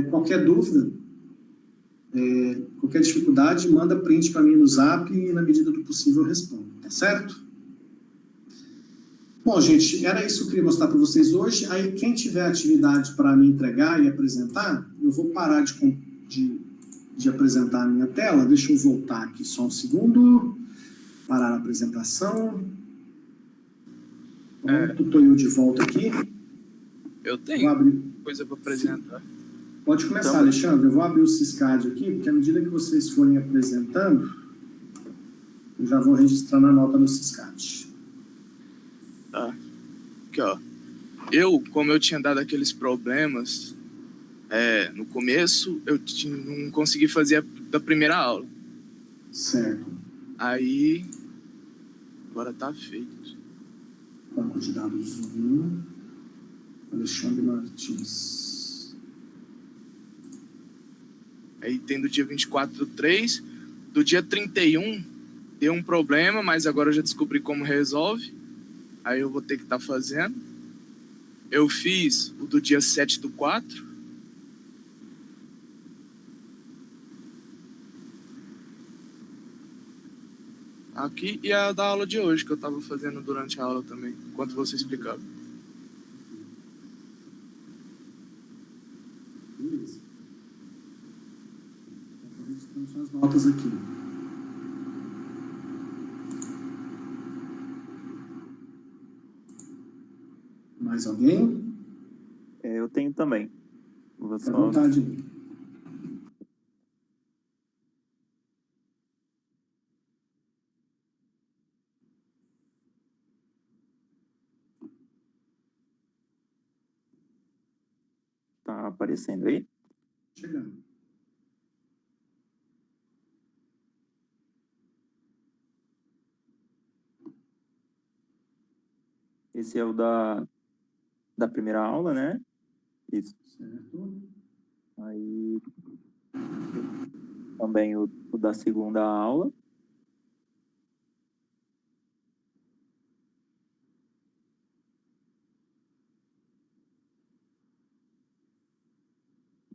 qualquer dúvida, qualquer dificuldade, manda print para mim no Zap e, na medida do possível, eu respondo. Tá certo? Bom, gente, era isso que eu queria mostrar para vocês hoje. Aí, quem tiver atividade para me entregar e apresentar, eu vou parar de apresentar a minha tela. Deixa eu voltar aqui só um segundo. Parar a apresentação. Pronto, estou eu de volta aqui. Eu tenho coisa para apresentar. Pode começar, Alexandre. Eu vou abrir o Syscad aqui, porque à medida que vocês forem apresentando, eu já vou registrar na nota no Syscad. Tá. Aqui, ó. Como eu tinha dado aqueles problemas no começo, eu não consegui fazer da primeira aula. Certo. Aí, agora tá feito. Banco de dados 1, Alexandre Martins. Aí tem do dia 24/3, do dia 31, deu um problema, mas agora eu já descobri como resolve. Aí eu vou ter que estar fazendo. Eu fiz o do dia 7/4. Aqui, e a da aula de hoje, que eu estava fazendo durante a aula também, enquanto você explicava. Beleza. Estou registrando suas notas aqui. Mais alguém? Eu tenho também. Vou Fique à vontade. Tá aparecendo aí? Chegando. Esse é o da primeira aula, né? Isso. Certo. Aí também o da segunda aula.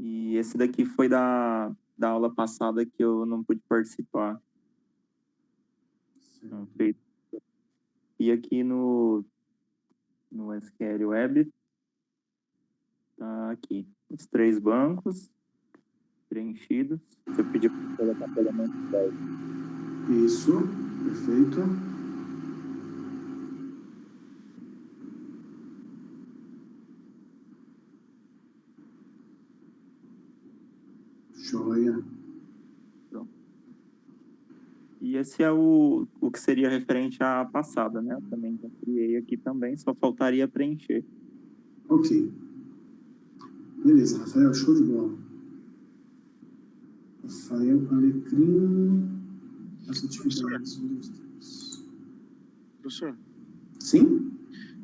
E esse daqui foi da aula passada que eu não pude participar. Não, feito. E aqui no SQL Web, tá aqui, os 3 bancos preenchidos. Você pediu para colocar pelo menos 10. Isso, perfeito. Joia. Pronto. E esse é o que seria referente à passada, né? Eu também já criei aqui também, só faltaria preencher. Ok. Beleza, Rafael, show de bola. Rafael Alecrim, as atividades. Professor, Sim?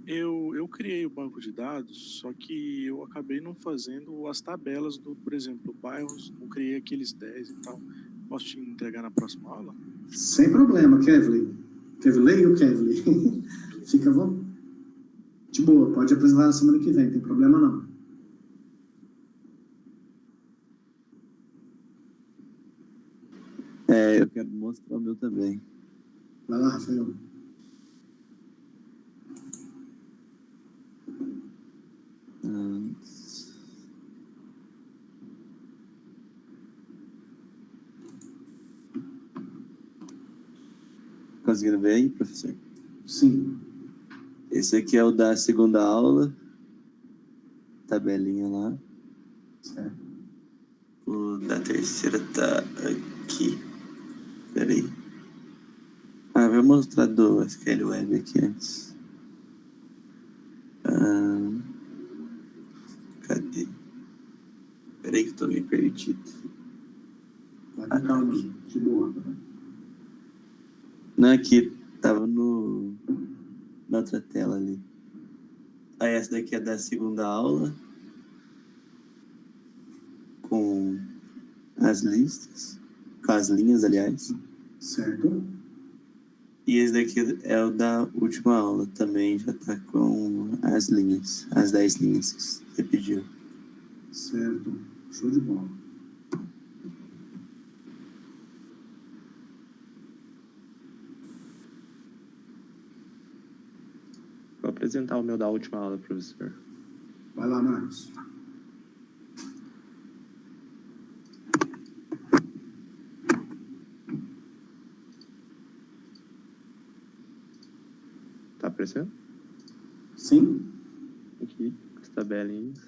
eu criei o banco de dados, só que eu acabei não fazendo as tabelas do, por exemplo, bairros, eu criei aqueles 10 e tal. Posso te entregar na próxima aula? Sem problema, Kevley. Kevley ou Kevley? Fica bom? De boa, pode apresentar na semana que vem, não tem problema não. Eu quero mostrar o meu também. Vai lá, Rafael. Conseguindo ver aí, professor? Sim. Esse aqui é o da segunda aula. Tabelinha lá. Certo. O da terceira tá aqui. Peraí. Eu vou mostrar do SQL Web aqui antes. Cadê? Peraí que eu tô meio perdido. Vai com calma, de boa. Não, aqui tava na outra tela ali. Aí essa daqui é da segunda aula. Com as listas. Com as linhas, aliás. Certo. E esse daqui é o da última aula. Também já tá com as linhas. As 10 linhas que você pediu. Certo. Show de bola. Vou apresentar o meu da última aula, professor. Vai lá, Marcos. Tá aparecendo? Sim? Aqui, as tabelinhas.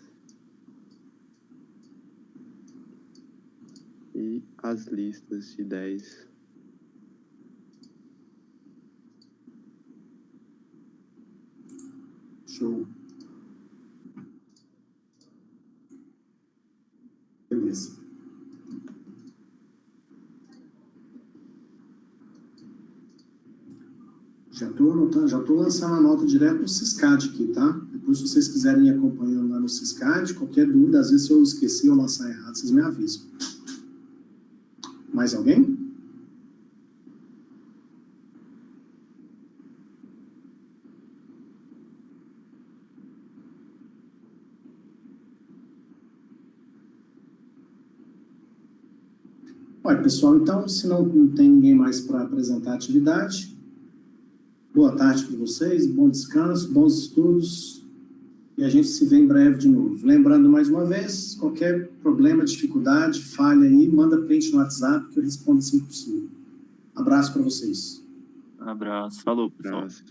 E as listas de 10. Show. Beleza. Já estou anotando, já estou lançando a nota direto no Syscad aqui, tá? Depois, se vocês quiserem ir acompanhando lá no Syscad, qualquer dúvida, às vezes se eu esqueci ou lançar errado, vocês me avisam. Mais alguém? Olha, pessoal, então, se não tem ninguém mais para apresentar a atividade, boa tarde para vocês, bom descanso, bons estudos, e a gente se vê em breve de novo. Lembrando mais uma vez, qualquer problema, dificuldade, falha aí, manda print no WhatsApp que eu respondo assim que possível. Abraço para vocês. Abraço. Falou, pessoal. Abraço.